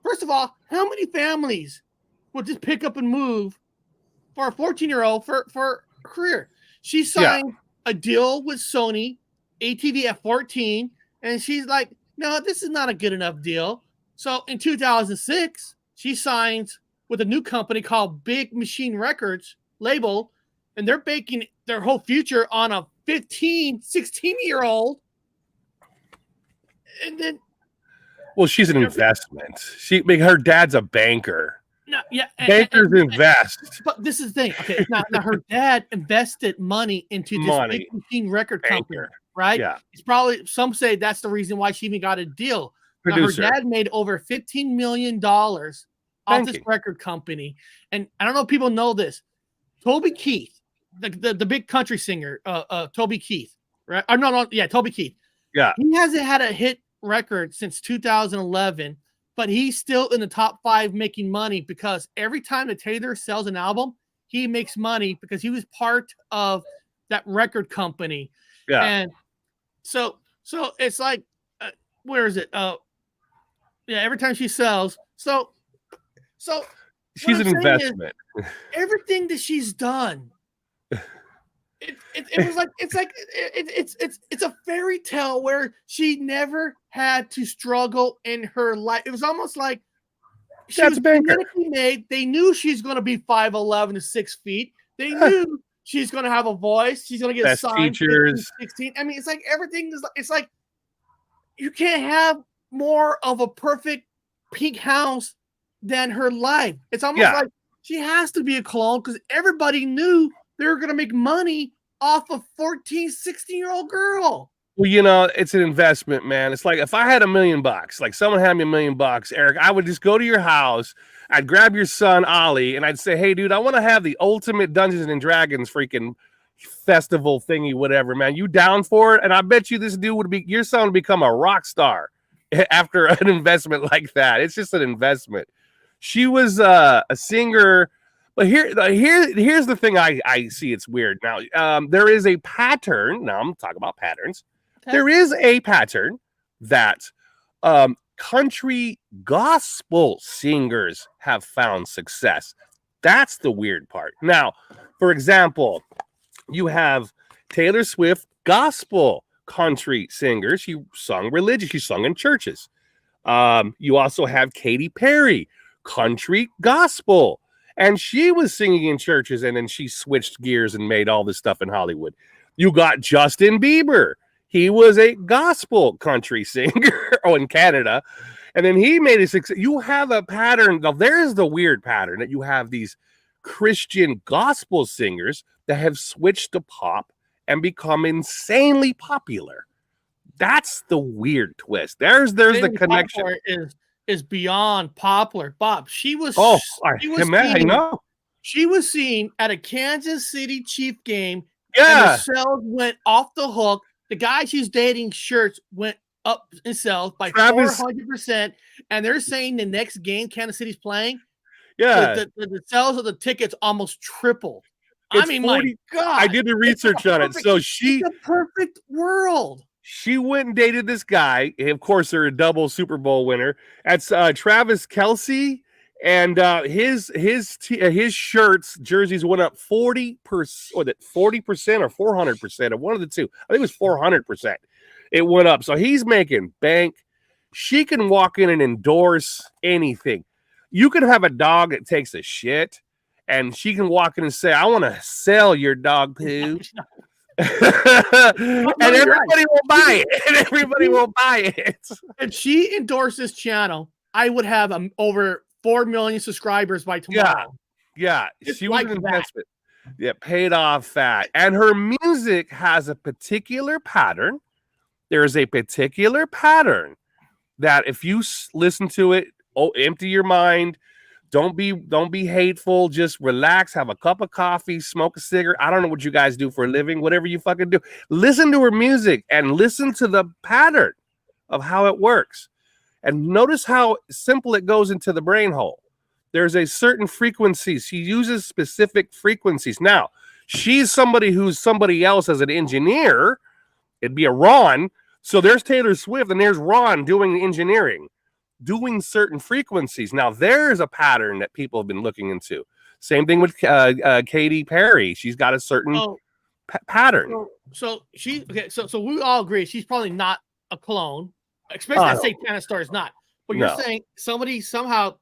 First of all, how many families would just pick up and move for a 14-year-old for a career? She signed a deal with Sony, ATV at 14, and she's like, no, this is not a good enough deal. So in 2006, she signs with a new company called Big Machine Records label, and they're baking their whole future on a 16-year-old. And then, well, she's an investment. Her dad's a banker. Bankers invest. But this is the thing. Okay, now her dad invested money into this Big Machine record company, right? Yeah. It's probably, some say that's the reason why she even got a deal. Now, her dad made over $15 million off this record company. And I don't know if people know this. Toby Keith, the big country singer, Toby Keith, right? Toby Keith. Yeah. He hasn't had a hit record since 2011, but he's still in the top 5 making money because every time that Taylor sells an album, he makes money because he was part of that record company. Yeah. And so it's like, where is it? Yeah, every time she sells. So She's an investment. Everything that she's done, it was like it's a fairy tale where she never had to struggle in her life. It was almost like she was genetically made. They knew she's going to be 5'11" to 6 feet. They knew she's going to have a voice. She's going to get Best signed. teachers. 16. I mean, it's like everything is. It's like you can't have more of a perfect pink house than her life. It's almost like she has to be a clone because everybody knew they were going to make money off a 14, 16-year-old girl. Well, you know, it's an investment, man. It's like if I had $1 million, like someone had me $1 million, Eric, I would just go to your house. I'd grab your son, Ollie, and I'd say, hey, dude, I want to have the ultimate Dungeons and Dragons freaking festival thingy, whatever, man. You down for it? And I bet you this dude would be, your son would become a rock star after an investment like that. It's just an investment. She was a singer. But here's the thing I see. It's weird. Now, there is a pattern. Now, I'm talking about patterns. Okay. There is a pattern that country gospel singers have found success. That's the weird part. Now, for example, you have Taylor Swift, gospel country singer. She sung religious. She sung in churches. You also have Katy Perry, country gospel. And she was singing in churches, and then she switched gears and made all this stuff in Hollywood. You got Justin Bieber. He was a gospel country singer in Canada, and then he made a success. You have a pattern. Now, there's the weird pattern that you have these Christian gospel singers that have switched to pop and become insanely popular. That's the weird twist. There's the connection. Is beyond popular. Bob, she was seen at a Kansas City Chief game. Yeah, and the sales went off the hook. The guy she's dating shirts went up in sales by 400%, and they're saying the next game Kansas City's playing, the sales of the tickets almost tripled. I mean, my God, I did the research on it. So it's a perfect world. She went and dated this guy. Of course, they're a double Super Bowl winner. That's Travis Kelce, and his shirts, jerseys went up 40%, or 400%, or one of the two. I think it was 400%. It went up. So he's making bank. She can walk in and endorse anything. You can have a dog that takes a shit, and she can walk in and say, "I want to sell your dog poo." And everybody will buy it. And everybody will buy it. If she endorsed this channel, I would have over 4 million subscribers by tomorrow. Yeah. She was an investment. Yeah, paid off fat. And her music has a particular pattern. There's a particular pattern that if you listen to it, empty your mind. Don't be hateful. Just relax. Have a cup of coffee. Smoke a cigarette. I don't know what you guys do for a living. Whatever you fucking do. Listen to her music and listen to the pattern of how it works. And notice how simple it goes into the brain hole. There's a certain frequency. She uses specific frequencies. Now, she's somebody who's somebody else as an engineer. It'd be a Ron. So there's Taylor Swift and there's Ron doing the engineering, doing certain frequencies. Now, there's a pattern that people have been looking into. Same thing with Katy Perry. She's got a certain pattern. So we all agree she's probably not a clone, especially Satanic Star is not. But you're saying somebody somehow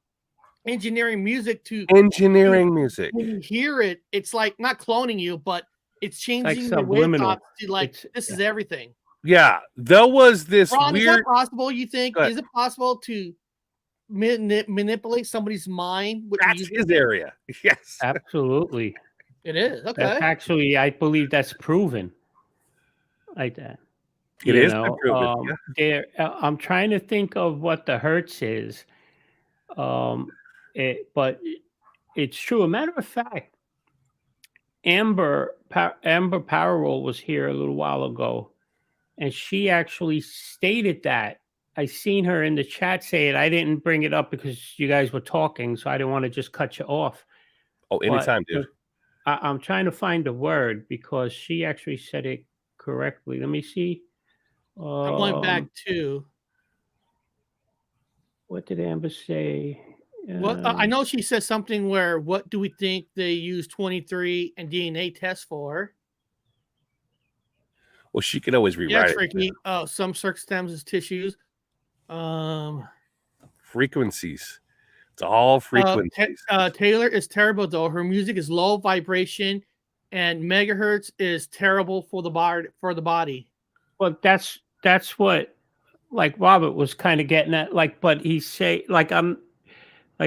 engineering music to music. When you hear it, it's like not cloning you, but it's changing the wave thoughts to this is everything. Yeah, there was this Ron, weird. Is that possible? You think? Is it possible to manipulate somebody's mind? That's his area. Yes, absolutely. It is okay. Actually, I believe that's proven. Like that. It is proven. I'm trying to think of what the hertz is, but it's true. A matter of fact, Amber Powerwall was here a little while ago. and she actually stated that. I seen her in the chat say it. I didn't bring it up because you guys were talking, so I didn't want to just cut you off. Oh, anytime, dude. I'm trying to find the word because she actually said it correctly. Let me see. I went back to what did Amber say? well, I know she said something where what do we think they use 23 and DNA tests for? Well, she could always rewrite Yeah, it. tricky. Oh, some circumstances, tissues. Frequencies. It's all frequencies. Taylor is terrible though. Her music is low vibration, and megahertz is terrible for the body. Well, that's what like Robert was kind of getting at. Like, but he's saying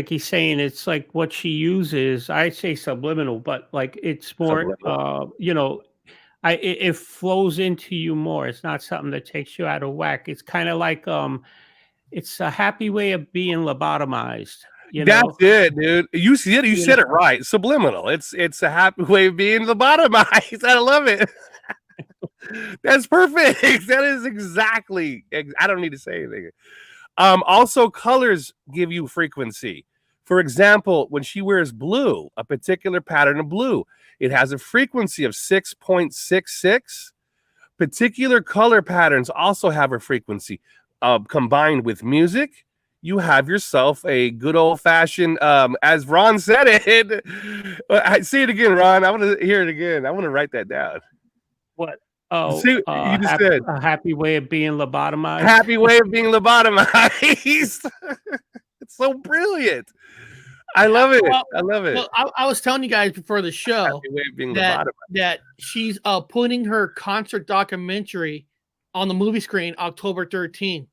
he's saying it's like what she uses. I say subliminal, but like it's more it flows into you more. It's not something that takes you out of whack. It's kind of like it's a happy way of being lobotomized. That's it, dude. You see it. You said it right. Subliminal. It's a happy way of being lobotomized. I love it. That's perfect. That is exactly. I don't need to say anything. Also, colors give you frequency. For example, when she wears blue, a particular pattern of blue, it has a frequency of 6.66. Particular color patterns also have a frequency. Combined with music, you have yourself a good old-fashioned, as Ron said it. Say it again, Ron. I want to hear it again. I want to write that down. What? Oh, see, you just said a happy way of being lobotomized. Happy way of being lobotomized. It's so brilliant. I love it. I love it. Well, I was telling you guys before the show Happy way of being lobotomized. that she's putting her concert documentary on the movie screen October 13th.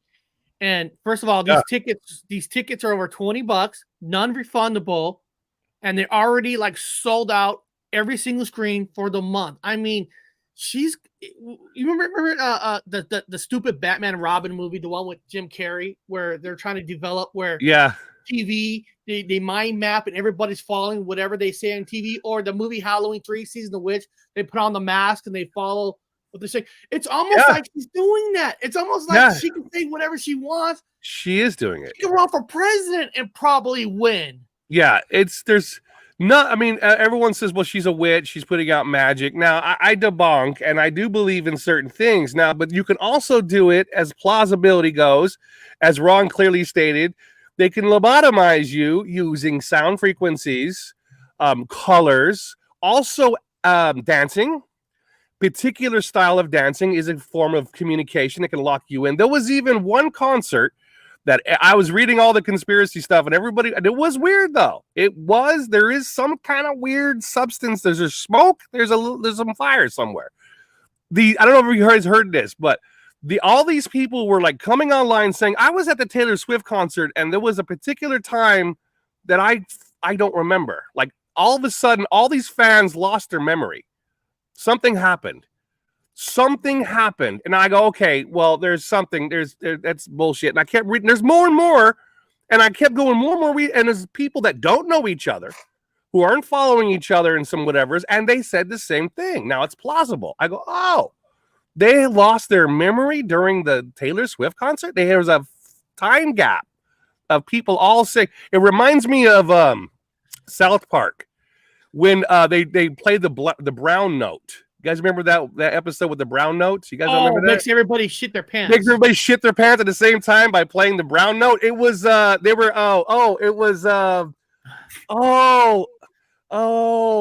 And first of all, these tickets are over $20, non-refundable, and they're already like sold out every single screen for the month. I mean, you remember the stupid Batman and Robin movie, the one with Jim Carrey, where they're trying to develop TV, they mind map and everybody's following whatever they say on TV, or the movie Halloween 3 Season of Witch, they put on the mask and they follow what they're saying. It's almost like she's doing that. It's almost like she can say whatever she wants. She is doing it. She can run for president and probably win. Yeah, everyone says, well, she's a witch, she's putting out magic. Now, I debunk, and I do believe in certain things now, but you can also do it as plausibility goes, as Ron clearly stated. They can lobotomize you using sound frequencies, colors, also dancing. Particular style of dancing is a form of communication that can lock you in. There was even one concert that I was reading all the conspiracy stuff, and it was weird though. There is some kind of weird substance. There's a smoke. There's some fire somewhere. I don't know if you guys heard this, but all these people were like coming online saying, I was at the Taylor Swift concert, and there was a particular time that I don't remember. Like all of a sudden, all these fans lost their memory. Something happened. And I go, okay, well, there's something. That's bullshit. And I kept reading. There's more and more, and I kept going more and more. And there's people that don't know each other, who aren't following each other in some whatevers, and they said the same thing. Now it's plausible. I go, oh, they lost their memory during the Taylor Swift concert. There was a time gap of people all saying. It reminds me of South Park when they played the brown note. You guys remember that episode with the brown notes? You guys remember that? Makes everybody shit their pants. Makes everybody shit their pants at the same time by playing the brown note. It was I know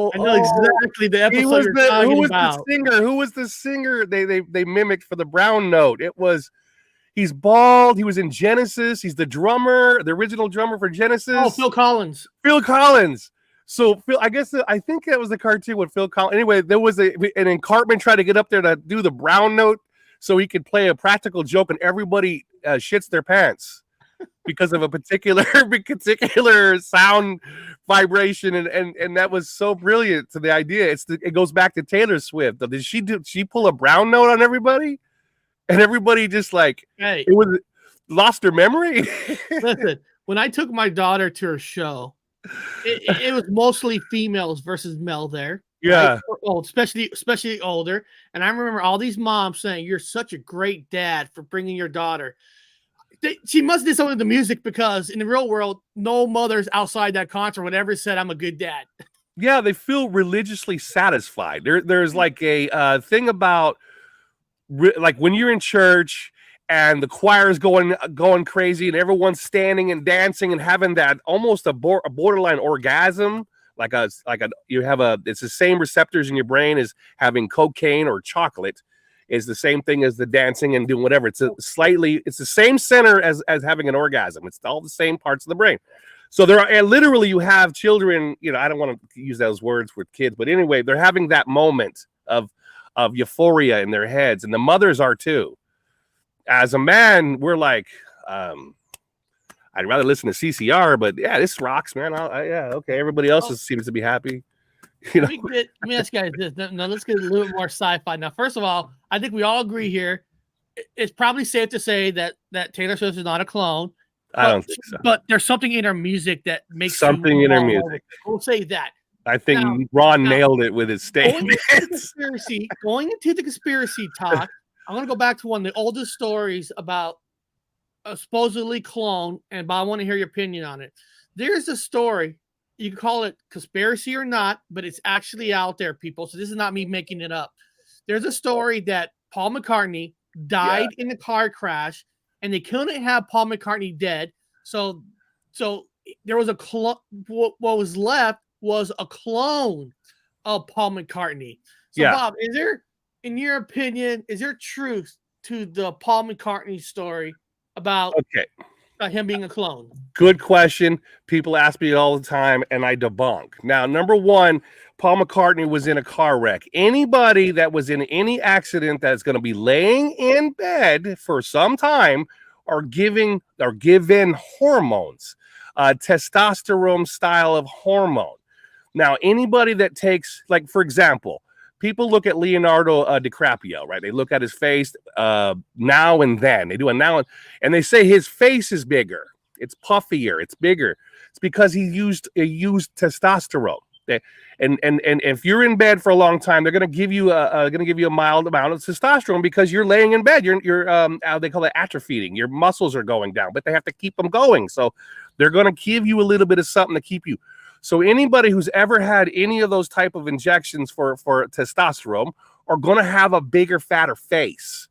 exactly the episode you're talking about. Who was the singer they mimicked for the brown note? He's bald. He was in Genesis. He's the drummer, the original drummer for Genesis. Oh, Phil Collins. So Phil, I think that was the cartoon with Phil Collins. Anyway, there was an Cartman tried to get up there to do the brown note so he could play a practical joke, and everybody shits their pants because of a particular sound vibration, and that was so brilliant to the idea. It goes back to Taylor Swift. Did she pull a brown note on everybody, and everybody just it was lost their memory? Listen, when I took my daughter to her show. It was mostly females versus male there. Yeah. Right? Or old, especially older. And I remember all these moms saying, "You're such a great dad for bringing your daughter." She must have did something with the music, because in the real world, no mothers outside that concert would ever said, "I'm a good dad." Yeah, they feel religiously satisfied. There's like a thing about like when you're in church and the choir is going crazy and everyone's standing and dancing and having that almost a borderline orgasm, like a you have it's the same receptors in your brain as having cocaine or chocolate, is the same thing as the dancing and doing whatever. It's the same center as having an orgasm. It's all the same parts of the brain. So there are, and literally you have children, I don't want to use those words with kids, but anyway, they're having that moment of euphoria in their heads, and the mothers are too. As a man, we're like, I'd rather listen to CCR, but yeah, this rocks, man. Yeah, okay. Everybody else seems to be happy. Let me ask you guys this. Now let's get a little bit more sci-fi. Now, first of all, I think we all agree here. It's probably safe to say that Taylor Swift is not a clone. I don't think so. But there's something in her music that makes something in her music. We'll say that. I think Ron nailed it with his statement. Going into the conspiracy talk, I'm going to go back to one of the oldest stories about a supposedly clone, and Bob, I want to hear your opinion on it. There's a story, you can call it conspiracy or not, but it's actually out there, people. So this is not me making it up. There's a story that Paul McCartney died in a car crash, and they couldn't have Paul McCartney dead. So there was a clone. What was left was a clone of Paul McCartney. So Bob, is there, in your opinion, is there truth to the Paul McCartney story about him being a clone? Good question. People ask me all the time, and I debunk. Now, number one, Paul McCartney was in a car wreck. Anybody that was in any accident that's going to be laying in bed for some time are given hormones, testosterone style of hormone. Now, anybody that takes, like, for example, people look at Leonardo DiCaprio, right? They look at his face now and then. They do a now and they say his face is bigger. It's puffier. It's bigger. It's because he used testosterone. And if you're in bed for a long time, they're going to give you a mild amount of testosterone because you're laying in bed. You're they call it atrophying. Your muscles are going down, but they have to keep them going. So they're going to give you a little bit of something to keep you. So anybody who's ever had any of those type of injections for testosterone are going to have a bigger, fatter face.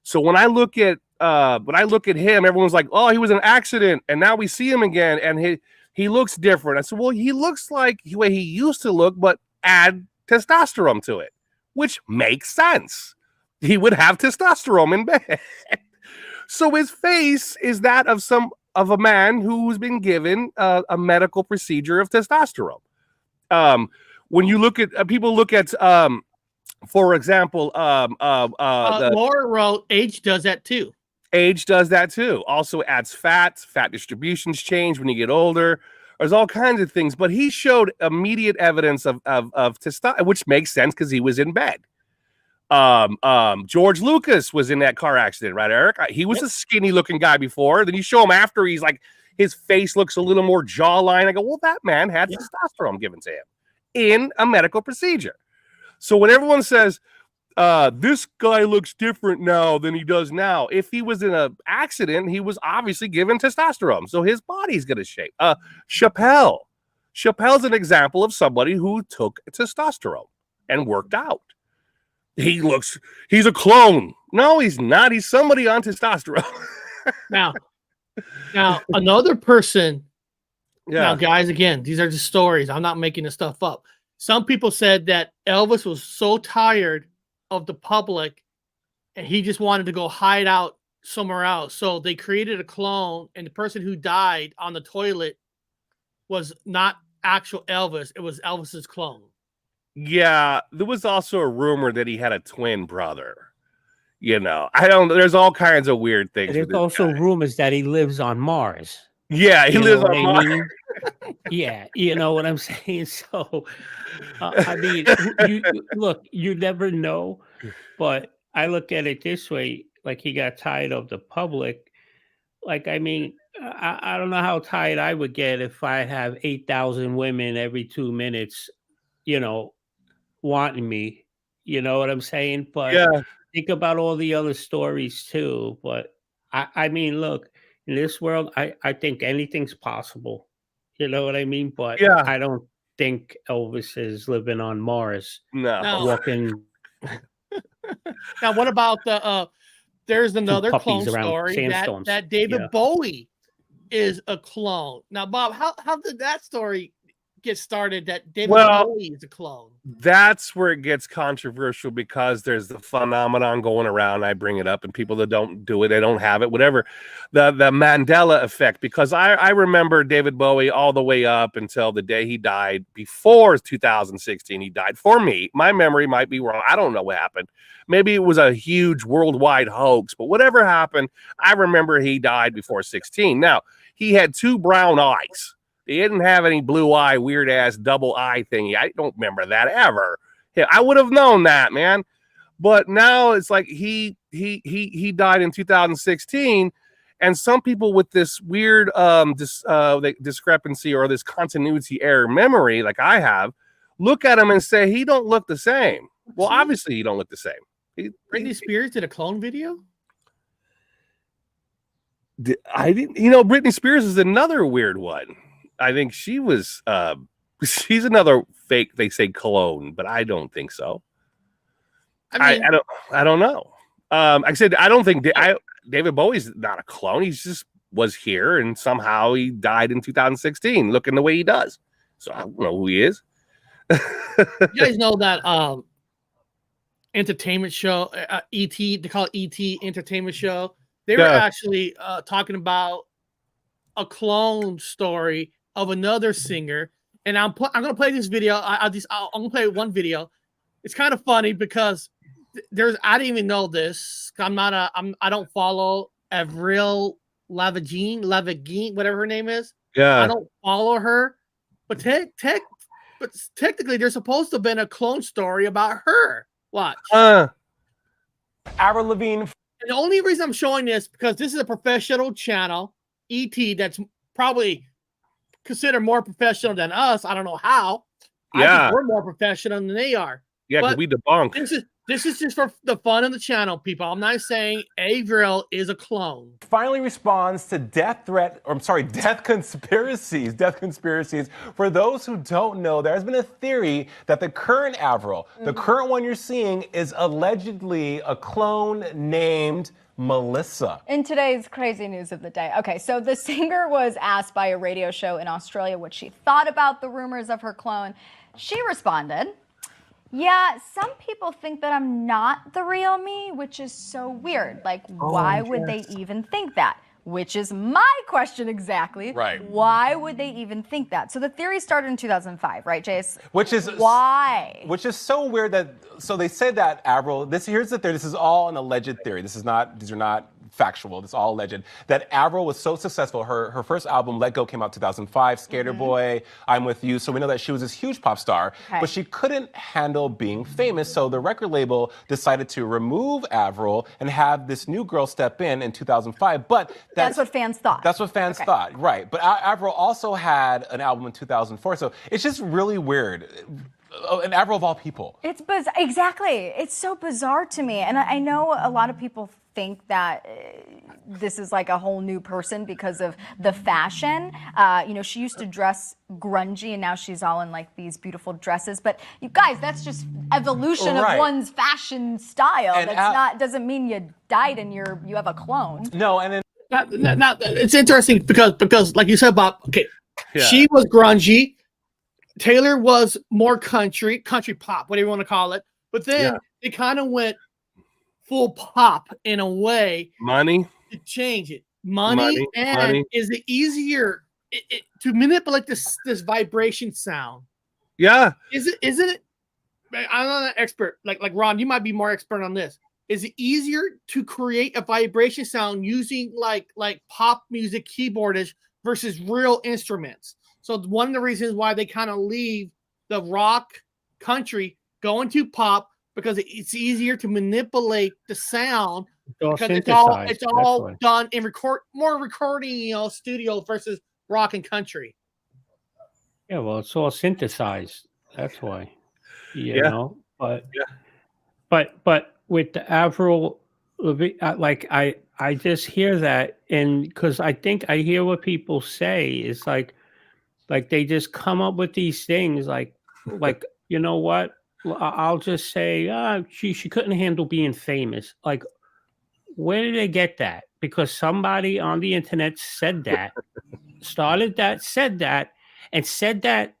So when I look at him, everyone's like, "Oh, he was in an accident, and now we see him again, and he looks different." I said, "Well, he looks like the way he used to look, but add testosterone to it, which makes sense. He would have testosterone in bed." So his face is that of a man who's been given a medical procedure of testosterone. When you look at people look at, for example, Laura wrote, age does that too. Age does that too. Also adds fat distributions change when you get older. There's all kinds of things, but he showed immediate evidence of testosterone, which makes sense because he was in bed. George Lucas was in that car accident, right, Eric? He was a skinny looking guy before. Then you show him after, he's like, his face looks a little more jawline. I go, well, that man had testosterone given to him in a medical procedure. So when everyone says, this guy looks different now than he does now, if he was in an accident, he was obviously given testosterone. So his body's going to shape. Chappelle's an example of somebody who took testosterone and worked out. He's a clone. No, he's not. He's somebody on testosterone. Now, another person. Yeah. Now, guys, again, these are just stories. I'm not making this stuff up. Some people said that Elvis was so tired of the public and he just wanted to go hide out somewhere else. So they created a clone, and the person who died on the toilet was not actual Elvis. It was Elvis's clone. Yeah, there was also a rumor that he had a twin brother. There's all kinds of weird things. There's also rumors that he lives on Mars. Yeah, he lives on Mars. Yeah, you know what I'm saying? So, I mean, you never know, but I look at it this way, like he got tired of the public. Like, I mean, I don't know how tired I would get if I have 8,000 women every 2 minutes, wanting me. You know what I'm saying? But Yeah. think about all the other stories too. But I mean, look, in this world, I think anything's possible. You know what I mean? But Yeah. I don't think Elvis is living on Mars, No. Now, walking now what about there's two another clone puppies around story sandstorms. that David Yeah. Bowie is a clone. Now, Bob, how did that story get started that David Bowie is a clone? That's where it gets controversial because there's the phenomenon going around. I bring it up, and people that don't do it, they don't have it, whatever. The Mandela effect, because I remember David Bowie all the way up until the day he died. Before 2016, he died. For me, my memory might be wrong. I don't know what happened. Maybe it was a huge worldwide hoax, but whatever happened, I remember he died before 16. Now, he had 2 brown eyes. He didn't have any blue eye, weird ass double eye thingy. I don't remember that ever. Yeah, I would have known that, man. But now it's like he died in 2016, and some people with this weird discrepancy or this continuity error memory, like I have, look at him and say he don't look the same. Well, obviously he don't look the same. Britney Spears did a clone video. I didn't. You know, Britney Spears is another weird one. I think she was she's another fake, they say, clone, but I don't think so. I mean, I don't know. I said I don't think David Bowie's not a clone. He just was here and somehow he died in 2016 looking the way he does. So I don't know who he is. You guys know that entertainment show ET, they call it ET Entertainment Show. They were actually talking about a clone story of another singer, and I'm gonna play this video. I'm gonna play one video. It's kind of funny because I didn't even know this. I don't follow Avril Lavigne, whatever her name is. Yeah, I don't follow her, but technically there's supposed to have been a clone story about her. Watch. Avril Lavigne. And the only reason I'm showing this because this is a professional channel, ET, that's probably considered more professional than us. I don't know how. I think we're more professional than they are. Yeah, because we debunk. This is just for the fun of the channel, people. I'm not saying Avril is a clone. Finally responds to death conspiracies. Death conspiracies. For those who don't know, there has been a theory that the current Avril, the current one you're seeing, is allegedly a clone named Melissa. In today's crazy news of the day. Okay, so the singer was asked by a radio show in Australia what she thought about the rumors of her clone. She responded, "Yeah, some people think that I'm not the real me, which is so weird. Like, why would they even think that?" Which is my question exactly. Right. Why would they even think that? So the theory started in 2005, right, Jace? Which is why? Which is so weird that they said that Avril. Here's the theory. This is all an alleged theory. These are not factual. This is all alleged. That Avril was so successful. Her first album, Let Go, came out 2005. Skater Boy, I'm With You. So we know that she was this huge pop star, but she couldn't handle being famous. So the record label decided to remove Avril and have this new girl step in 2005. But that's what fans thought. That's what fans thought, right? But Avril also had an album in 2004. So it's just really weird. An Avril of all people. It's bizarre. Exactly. It's so bizarre to me. And I know a lot of people think that this is like a whole new person because of the fashion. She used to dress grungy and now she's all in like these beautiful dresses. But you guys, that's just evolution of one's fashion style. And doesn't mean you died and you have a clone. No, and then now it's interesting because like you said, Bob, she was grungy. Taylor was more country pop, whatever you want to call it. But then it kind of went full pop in a way. Money to change it. Money. Is it easier to manipulate this vibration sound? Yeah. Isn't it? I'm not an expert. Like Ron, you might be more expert on this. Is it easier to create a vibration sound using like pop music keyboardish versus real instruments? So one of the reasons why they kind of leave the rock country going to pop because it's easier to manipulate the sound because it's all done in more recording studio versus rock and country. Yeah, well, it's all synthesized. That's why. you know. But with the Avril, like I just hear that, and because I think I hear what people say is like they just come up with these things like you know what, I'll just say she couldn't handle being famous. Like, where did they get that? Because somebody on the internet said that, started that, said that, and said that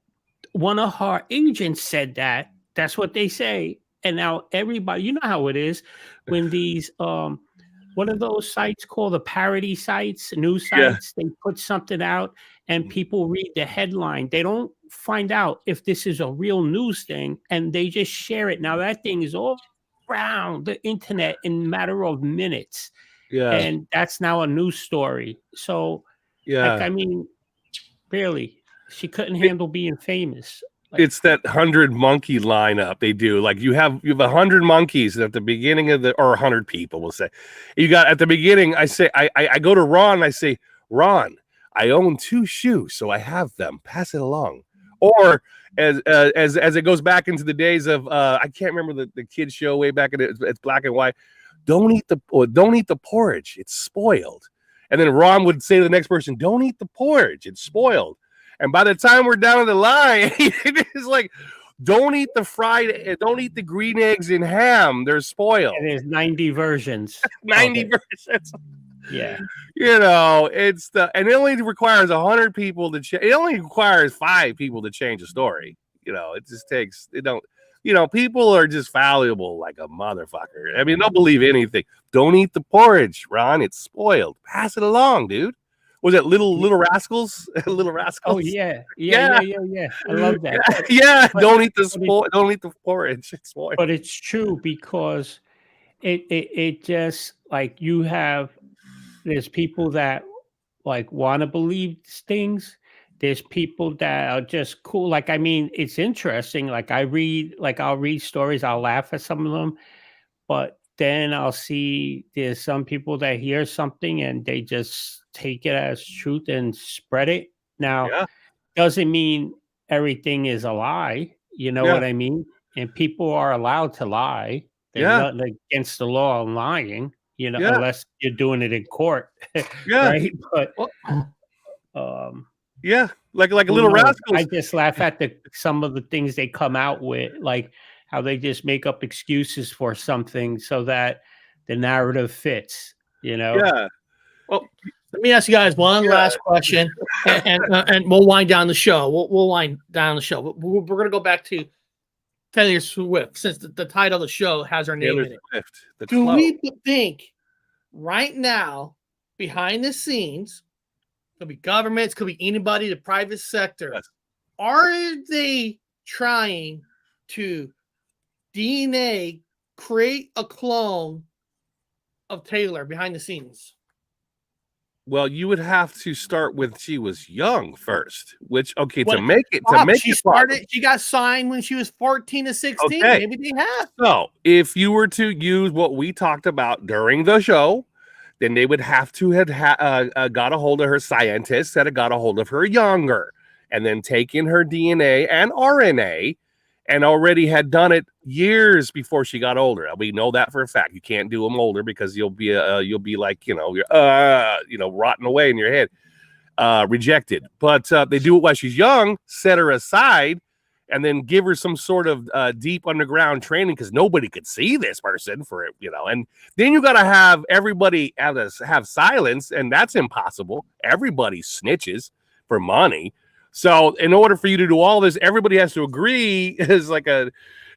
one of her agents said that. That's what they say. And now everybody, you know how it is when these what are those sites called? The parody sites, news Yeah. sites. They put something out and people read the headline. They don't find out if this is a real news thing, and they just share it. Now that thing is all around the internet in a matter of minutes. Yeah. And that's now a news story. So like, I mean, really, she couldn't handle being famous. Like, it's that 100 monkey lineup they do. Like you have 100 monkeys at the beginning of or 100 people, we'll say. You got at the beginning, I say, I go to Ron, and I say, Ron, I own 2 shoes, so I have them. Pass it along. Or as it goes back into the days of I can't remember the kids show way back in it's black and white. Don't eat the porridge, it's spoiled. And then Ron would say to the next person, don't eat the porridge, it's spoiled. And by the time we're down the line, it's like, don't eat the green eggs and ham. They're spoiled. And there's 90 versions. 90 versions. Yeah. You know, and it only requires 100 people to it only requires 5 people to change a story. You know, it just takes, people are just fallible like a motherfucker. I mean, they'll believe anything. Don't eat the porridge, Ron. It's spoiled. Pass it along, dude. Was it Little Rascals? Little Rascals. Oh yeah. I love that. Yeah. Don't eat the porridge. It's spoiled. But it's true because it just like there's people that like want to believe things. There's people that are just cool. Like, I mean, it's interesting. Like I'll read stories. I'll laugh at some of them, but then I'll see there's some people that hear something and they just take it as truth and spread it. Now, doesn't mean everything is a lie. You know what I mean? And people are allowed to lie. There's nothing against the law on lying, unless you're doing it in court. Right? But like a Little Rascals. I just laugh at some of the things they come out with, like how they just make up excuses for something so that the narrative fits, Yeah. Well, let me ask you guys one last question, and we'll wind down the show. We'll wind down the show. We're going to go back to Taylor Swift, since the title of the show has her name in it. Do we think right now, behind the scenes, could be governments, could be anybody, the private sector, are they trying to DNA create a clone of Taylor behind the scenes? Well, you would have to start with she was young first, which she got signed when she was 14 to 16. Okay. Maybe they have. So if you were to use what we talked about during the show, then they would have to have got a hold of her scientists that had got a hold of her younger, and then taken her DNA and RNA, and already had done it years before she got older. We know that for a fact. You can't do them older because you'll be like, you're rotting away in your head, rejected. But they do it while she's young, set her aside, and then give her some sort of deep underground training because nobody could see this person for it, and then you got to have everybody have silence, and that's impossible. Everybody snitches for money. So in order for you to do all this, everybody has to agree is like a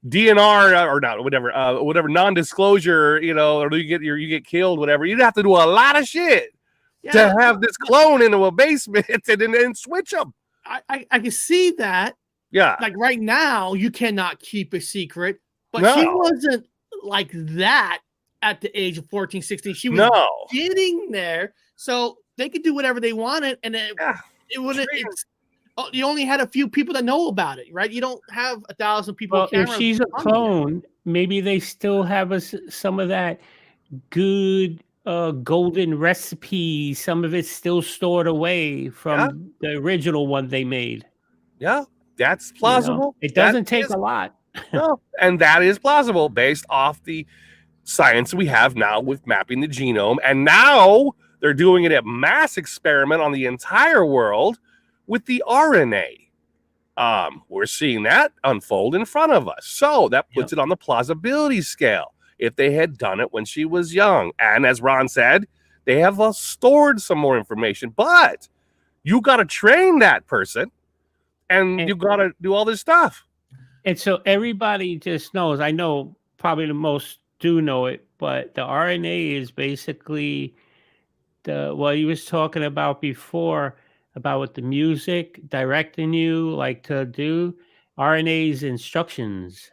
DNR or not, whatever non-disclosure, or you get killed, whatever. You'd have to do a lot of shit to have this clone into a basement and then switch them. I can see that. Yeah. Like right now, you cannot keep a secret, but she wasn't like that at the age of 14, 16. She was getting there. So they could do whatever they wanted. And it wouldn't. You only had a few people that know about it, right? You don't have 1,000 people. Well, if she's a clone, maybe they still have some of that good golden recipe. Some of it's still stored away from the original one they made. Yeah, that's plausible. It doesn't take a lot. No, and that is plausible based off the science we have now with mapping the genome. And now they're doing it at mass experiment on the entire world with the RNA. We're seeing that unfold in front of us. So that puts it on the plausibility scale. If they had done it when she was young, and as Ron said, they have stored some more information, but you got to train that person and you got to do all this stuff. And so everybody just knows, I know probably the most do know it, but the RNA is basically what he was talking about before, about with the music directing you like to do. RNA's instructions,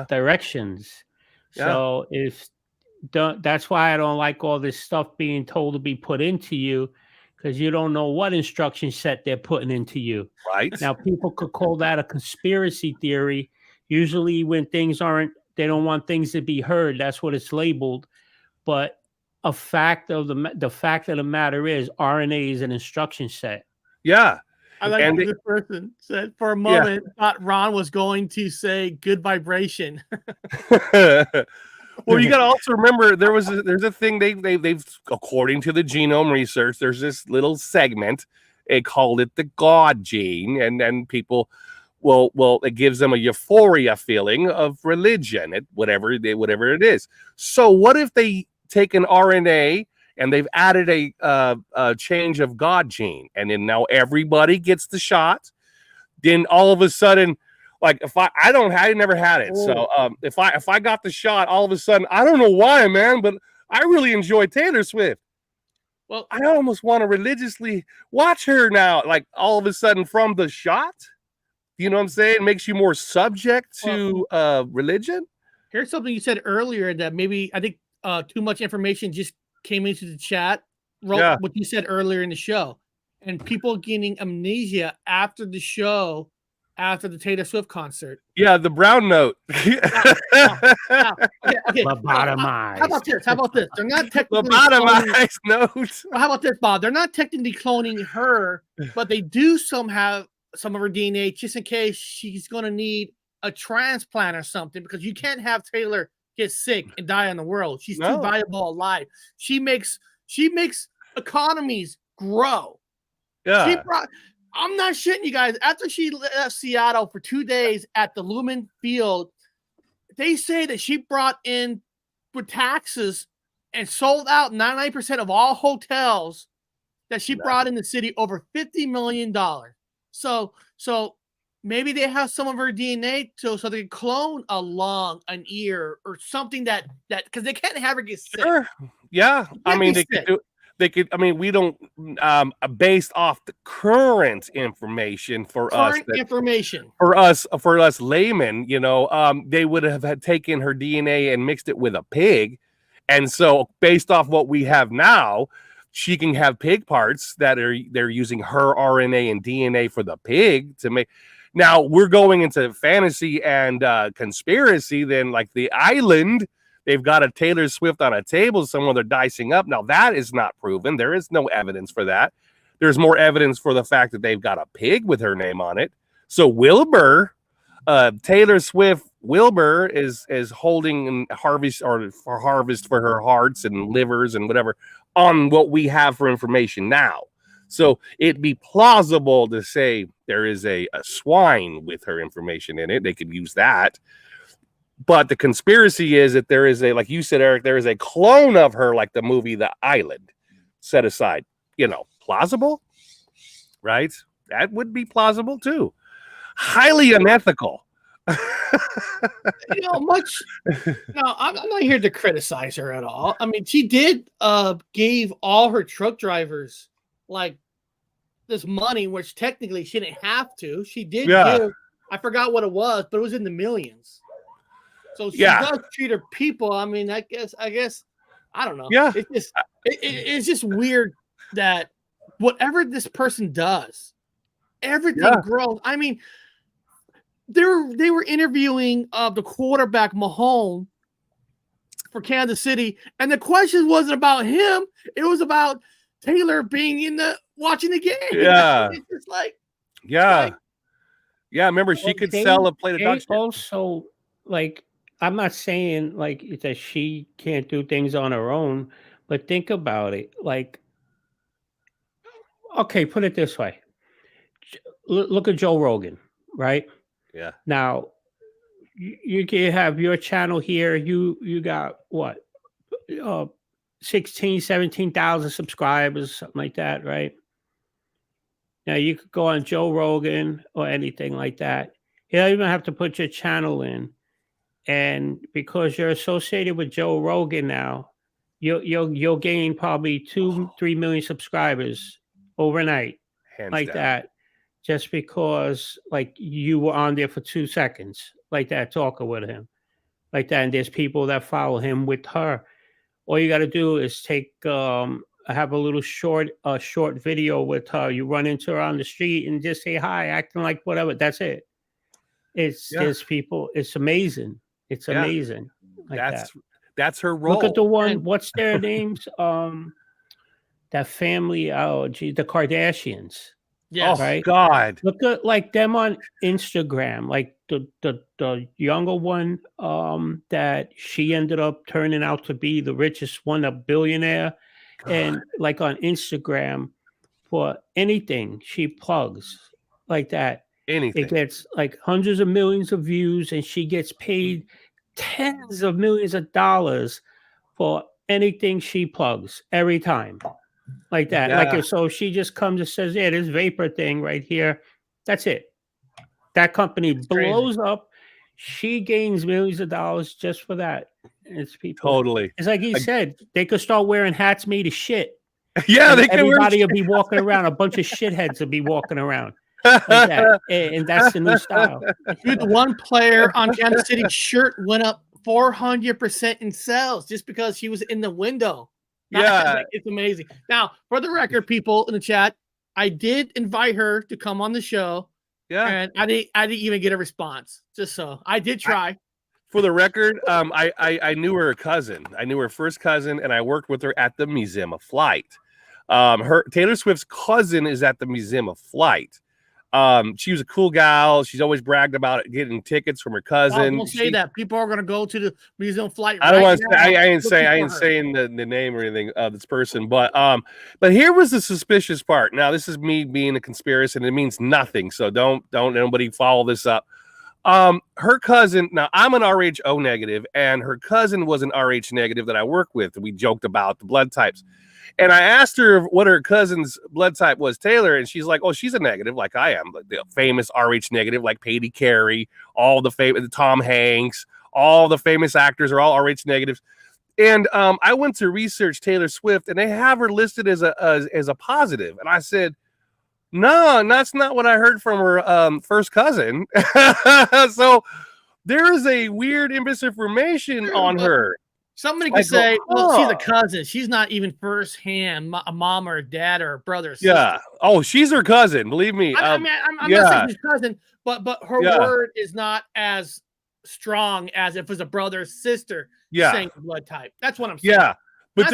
directions. So that's why I don't like all this stuff being told to be put into you, because you don't know what instruction set they're putting into you. Right. Now, people could call that a conspiracy theory. Usually when things they don't want things to be heard. That's what it's labeled. But the fact of the matter is RNA is an instruction set. Yeah. I like this person said for a moment thought Ron was going to say good vibration. Well, you got to also remember there's a thing they've according to the genome research, there's this little segment. They called it the God gene, and then people it gives them a euphoria feeling of religion, whatever it is. So what if they take an RNA and they've added a change of God gene, and then now everybody gets the shot? Then all of a sudden, like I never had it. So if I got the shot, all of a sudden, I don't know why, man, but I really enjoy Taylor Swift. Well, I almost want to religiously watch her now. Like all of a sudden from the shot, you know what I'm saying? It makes you more subject to religion. Here's something you said earlier that maybe I think too much information just came into the chat. What you said earlier in the show, and people getting amnesia after the show. After the Taylor Swift concert. Yeah, the brown note. Okay. Lobotomized. How about this? They're not technically lobotomized notes. How about this, Bob? They're not technically cloning her, but they do have some of her DNA just in case she's going to need a transplant or something, because you can't have Taylor get sick and die on the world. She's too valuable alive. She makes economies grow. Yeah. I'm not shitting you guys. After she left Seattle for 2 days at the Lumen Field, they say that she brought in with taxes and sold out 99% of all hotels that she brought in the city, over $50 million. So maybe they have some of her DNA so they can clone a lung, an ear, or something that because they can't have her get sick. Sure. Yeah. I mean, they could, I mean, we don't, based off the current information for us laymen, you know, they would have had taken her DNA and mixed it with a pig. And so based off what we have now, she can have pig parts they're using her RNA and DNA for the pig to make. Now we're going into fantasy and conspiracy. Then like the island, they've got a Taylor Swift on a table somewhere they're dicing up. Now, that is not proven. There is no evidence for that. There's more evidence for the fact that they've got a pig with her name on it. So Wilbur, Taylor Swift Wilbur is holding harvest for her hearts and livers and whatever on what we have for information now. So it'd be plausible to say there is a swine with her information in it. They could use that. But the conspiracy is that there is like you said, Eric, there is a clone of her, like the movie The Island, set aside. You know, plausible, right? That would be plausible too. Highly unethical. You know, I'm not here to criticize her at all. I mean, she did gave all her truck drivers like this money, which technically she didn't have to. She did give, I forgot what it was, but it was in the millions. So she does treat her people. I mean, I guess I don't know. Yeah. It's just weird that whatever this person does, everything grows. I mean, they were interviewing the quarterback Mahomes for Kansas City, and the question wasn't about him. It was about Taylor being watching the game. Yeah. It's just like, Yeah, remember she Well, could sell a plate of dog they shit. also like. I'm not saying like that she can't do things on her own, but think about it. Like, okay, put it this way. Look at Joe Rogan, right? Yeah. Now, you can have your channel here. You got what? Uh 16, 17,000 subscribers, something like that, right? Now you could go on Joe Rogan or anything like that. You don't even have to put your channel in. And because you're associated with Joe Rogan now, you'll gain probably 2-3 million subscribers overnight, Hands like down. that, just because like you were on there for 2 seconds, like that, talking with him, like that. And there's people that follow him with her. All you got to do is have a little short video with her. You run into her on the street and just say hi, acting like whatever. That's it. It's Yeah. There's people. It's amazing. It's Yeah. amazing. Like that. That's her role. Look at the one. And- What's their names? That family. Oh, gee, the Kardashians. Yes. Oh Right? God. Look at like them on Instagram. Like the younger one. That she ended up turning out to be the richest one, a billionaire, and like on Instagram, for anything she plugs like that, Anything. it gets like hundreds of millions of views, and she gets paid tens of millions of dollars for anything she plugs every time, like that. Like Yeah. if so, she just comes and says, "Yeah, this vapor thing right here, that's it." That company crazy. blows up. She gains millions of dollars just for that. It's people. Totally. It's like he said, they could start wearing hats made of shit. Yeah, And they can wear everybody will be walking around. A bunch of shitheads will be walking around like that, and that's the new style. Dude, the one player on Kansas City shirt went up 400% in sales just because she was in the window. Yeah. It's amazing. Now, for the record, people in the chat, I did invite her to come on the show, Yeah. and I didn't even get a response. Just so I did try. For the record, I knew her cousin. I knew her first cousin, and I worked with her at the Museum of Flight. Taylor Swift's cousin is at the Museum of Flight. She was a cool gal. She's always bragged about it, getting tickets from her cousin. Don't say that. People are going to go to the Museum of Flight. I don't want to now say. I ain't looking for her. saying the name or anything of this person, but here was the suspicious part. Now, this is me being a conspiracy, and it means nothing. So don't nobody follow this up. Her cousin. Now, I'm an Rho negative, and her cousin was an Rh negative that I work with. We joked about the blood types. And I asked her what her cousin's blood type was, Taylor, and she's like, "Oh, she's a negative, like I am, the famous Rh negative, like Patty Carey, all the famous Tom Hanks, all the famous actors are all Rh negatives." And I went to research Taylor Swift, and they have her listed as a positive. And I said, "No, that's not what I heard from her first cousin." So there is a weird misinformation on her. Somebody could say, well, she's a cousin. She's not even firsthand a mom or a dad or a brother or sister. Yeah. Oh, she's her cousin. Believe me. I'm not saying she's cousin, but her word is not as strong as if it's a brother or sister saying the blood type. That's what I'm saying. Yeah. But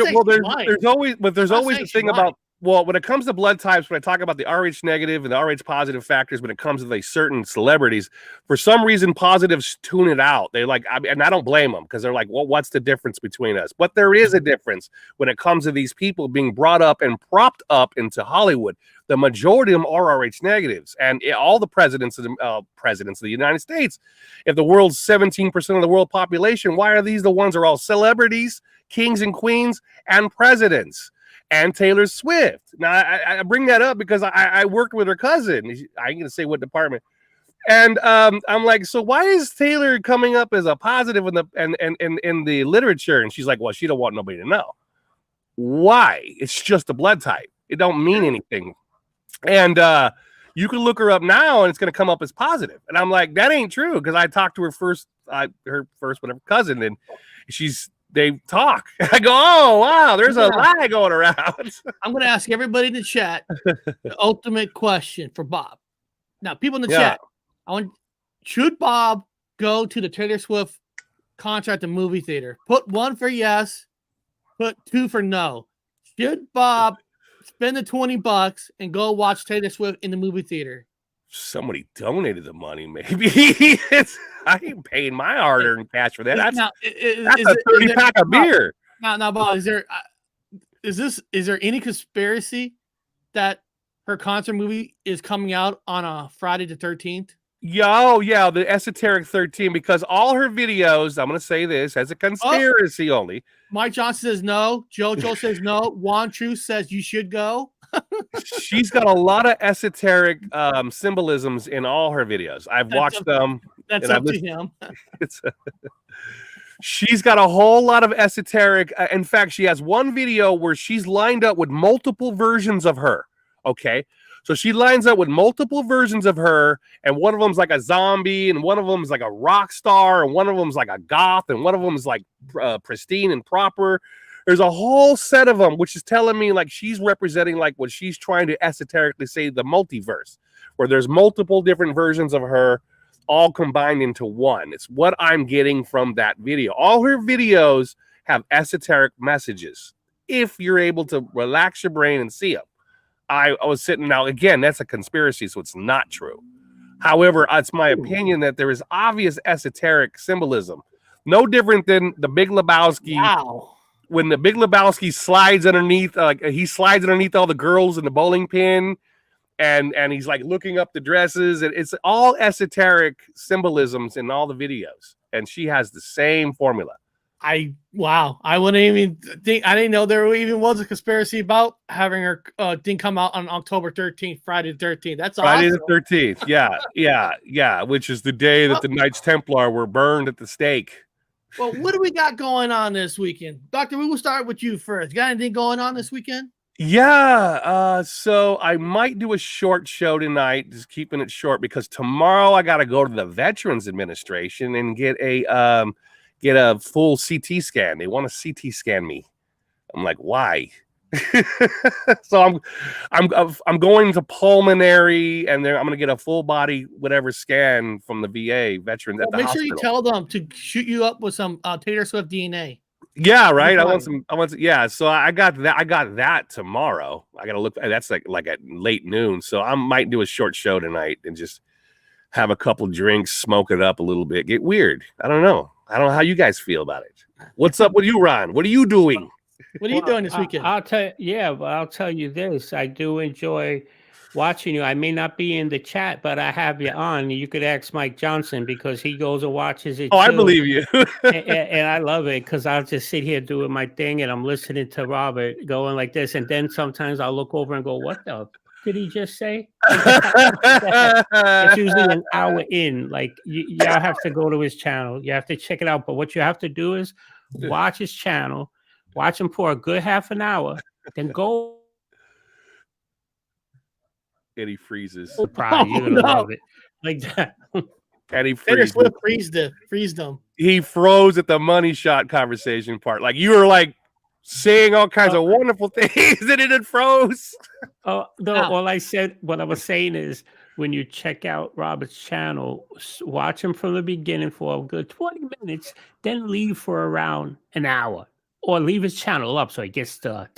there's always a thing about, well, when it comes to blood types, when I talk about the Rh negative and the Rh positive factors, when it comes to like certain celebrities, for some reason, positives tune it out. They like, and I don't blame them because they're like, well, what's the difference between us? But there is a difference when it comes to these people being brought up and propped up into Hollywood. The majority of them are Rh negatives, and all the presidents of the United States. If the world's 17% of the world population, why are these the ones who are all celebrities, kings and queens, and presidents? And Taylor Swift. Now, I bring that up because I worked with her cousin. I'm going to say what department. And I'm like, so why is Taylor coming up as a positive in the literature? And she's like, well, she don't want nobody to know. Why? It's just a blood type. It don't mean anything. And you can look her up now, and it's going to come up as positive. And I'm like, that ain't true, because I talked to her first cousin, and they talk. I go, oh, wow, there's a lie going around. I'm going to ask everybody in the chat the ultimate question for Bob. Now, people in the chat, should Bob go to the Taylor Swift concert at the movie theater? Put 1 for yes, put 2 for no. Should Bob spend the $20 and go watch Taylor Swift in the movie theater? somebody donated the money. Maybe I ain't paying my hard-earned cash for that. That's a 30-pack of beer. Now, Bob, is there any conspiracy that her concert movie is coming out on a Friday the 13th? Yeah, the Esoteric 13, because all her videos, I'm going to say this as a conspiracy only. Mike Johnson says no. JoJo says no. Juan Truth says you should go. She's got a lot of esoteric symbolisms in all her videos. I've watched them. That's up to him. She's got a whole lot of esoteric. In fact, she has one video where she's lined up with multiple versions of her. Okay. So she lines up with multiple versions of her, and one of them's like a zombie, and one of them's like a rock star, and one of them's like a goth, and one of them's like pristine and proper. There's a whole set of them, which is telling me like she's representing like what she's trying to esoterically say, the multiverse, where there's multiple different versions of her all combined into one. It's what I'm getting from that video. All her videos have esoteric messages if you're able to relax your brain and see them. I was sitting now, again, that's a conspiracy, so it's not true. However, it's my opinion that there is obvious esoteric symbolism. No different than the Big Lebowski. Wow. When the Big Lebowski slides underneath, he slides underneath all the girls in the bowling pin, and he's like looking up the dresses, and it's all esoteric symbolisms in all the videos. And she has the same formula. Wow. I wouldn't even think, I didn't know there even was a conspiracy about having her thing come out on October 13th, Friday the 13th. That's Friday awesome. the 13th. Yeah. Which is the day that the Knights Templar were burned at the stake. Well, what do we got going on this weekend? Doctor, we will start with you first. Got anything going on this weekend? Yeah. So I might do a short show tonight, just keeping it short, because tomorrow I got to go to the Veterans Administration and get a full CT scan. They want to CT scan me. I'm like, why? So I'm going to pulmonary, and then I'm going to get a full body whatever scan from the VA veterans at the make hospital. sure you tell them to shoot you up with some Taylor Swift DNA. Yeah, right. I want some. Yeah. So I got that tomorrow. I got to look. That's like at late noon. So I might do a short show tonight and just have a couple drinks, smoke it up a little bit, get weird. I don't know how you guys feel about it. What's up with you, Ron? What are you doing? What are you doing this weekend? I'll tell you this. I do enjoy watching you. I may not be in the chat, but I have you on. You could ask Mike Johnson, because he goes and watches it. Oh, I believe you. and I love it, because I'll just sit here doing my thing, and I'm listening to Robert going like this. And then sometimes I'll look over and go, what the did he just say? It's usually an hour in. Like you have to go to his channel. You have to check it out. But what you have to do is watch his channel, watch him for a good half an hour, then go. And he freezes. You're gonna love it like that. And he Taylor Swift freezed them. He froze at the money shot conversation part. Like you were like saying all kinds of wonderful things, and it froze. Oh no! All I said, what I was saying is, when you check out Robert's channel, watch him from the beginning for a good 20 minutes, then leave for around an hour, or leave his channel up so he gets the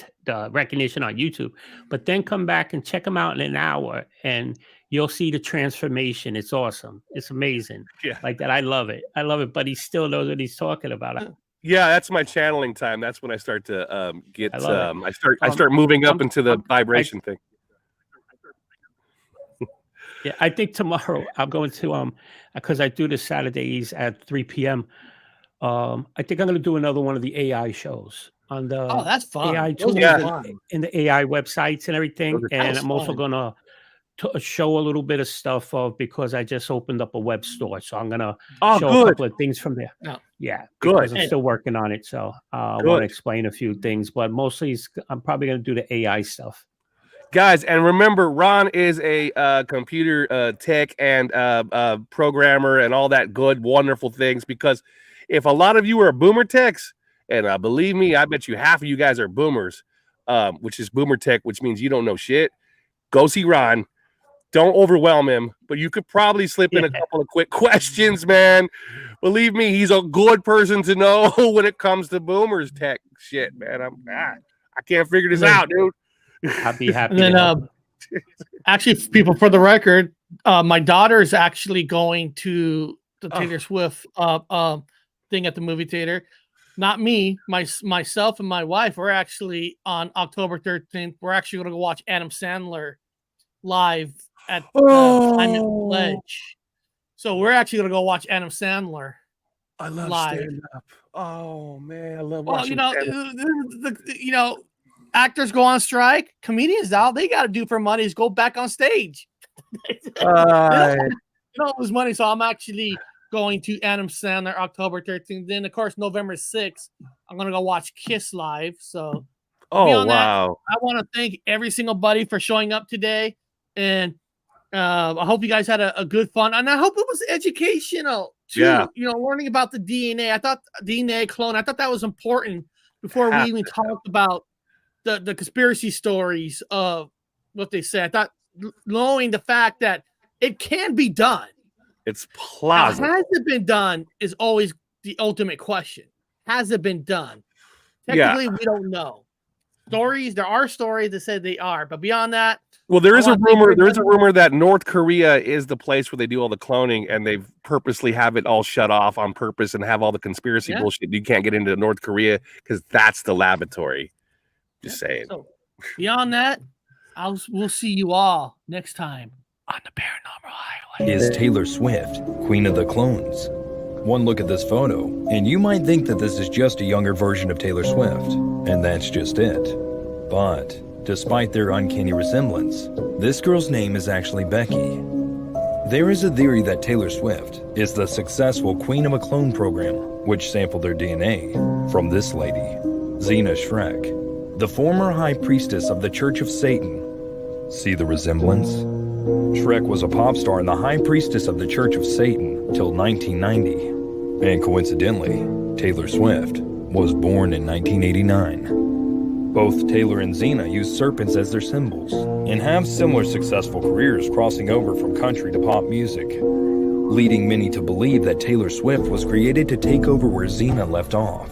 recognition on YouTube. But then come back and check him out in an hour, and you'll see the transformation. It's awesome. It's amazing. Yeah, like that. I love it. But he still knows what he's talking about. Yeah, that's my channeling time. That's when I start to get. I start moving up into the vibration thing. Yeah, I think tomorrow I'm going to because I do the Saturdays at 3 p.m. I think I'm going to do another one of the AI shows on the that's fun. AI tools in the AI websites and everything. And I'm also going to show a little bit of stuff because I just opened up a web store, so I'm going to show a couple of things from there. Yeah, because I'm still working on it, so I want to explain a few things, but mostly I'm probably going to do the AI stuff. Guys, and remember, Ron is a computer tech and programmer and all that good, wonderful things, because if a lot of you are boomer techs, and believe me, I bet you half of you guys are boomers, which is boomer tech, which means you don't know shit, go see Ron. Don't overwhelm him, but you could probably slip in a couple of quick questions, man. Believe me, he's a good person to know when it comes to boomers tech shit, man. I can't figure this out, dude. I'd be happy. And then, actually, people, for the record, My daughter is actually going to the Taylor Swift thing at the movie theater. Not me, myself and my wife. We're actually on October 13th. We're actually going to go watch Adam Sandler live at the Climate Pledge. So we're actually going to go watch Adam Sandler. I love live. stand up. Oh man, I love Well, watching. Actors go on strike. Comedians out. They got to do for money is go back on stage. They don't lose money. So I'm actually going to Adam Sandler October 13th. Then of course November 6th, I'm gonna go watch Kiss live. So wow! That, I want to thank every single buddy for showing up today, and I hope you guys had a good fun, and I hope it was educational too. Yeah. Learning about the DNA. I thought DNA clone. I thought that was important before we even talked about the conspiracy stories of what they say. I thought knowing the fact that it can be done. It's plausible. Now, has it been done is always the ultimate question. Has it been done? Technically, we don't know. There are stories that say they are, but beyond that, well, there is a rumor that North Korea is the place where they do all the cloning, and they've purposely have it all shut off on purpose and have all the conspiracy bullshit. You can't get into North Korea because that's the laboratory. Just saying. So, beyond that, we'll see you all next time on the Paranormal Highway. Is Taylor Swift Queen of the Clones? One look at this photo, and you might think that this is just a younger version of Taylor Swift, and that's just it. But despite their uncanny resemblance, this girl's name is actually Becky. There is a theory that Taylor Swift is the successful Queen of a Clone program, which sampled their DNA from this lady, Zena Shrek, the former high priestess of the Church of Satan. See the resemblance? Shrek was a pop star and the high priestess of the Church of Satan till 1990. And coincidentally, Taylor Swift was born in 1989. Both Taylor and Zena use serpents as their symbols and have similar successful careers crossing over from country to pop music, leading many to believe that Taylor Swift was created to take over where Zena left off.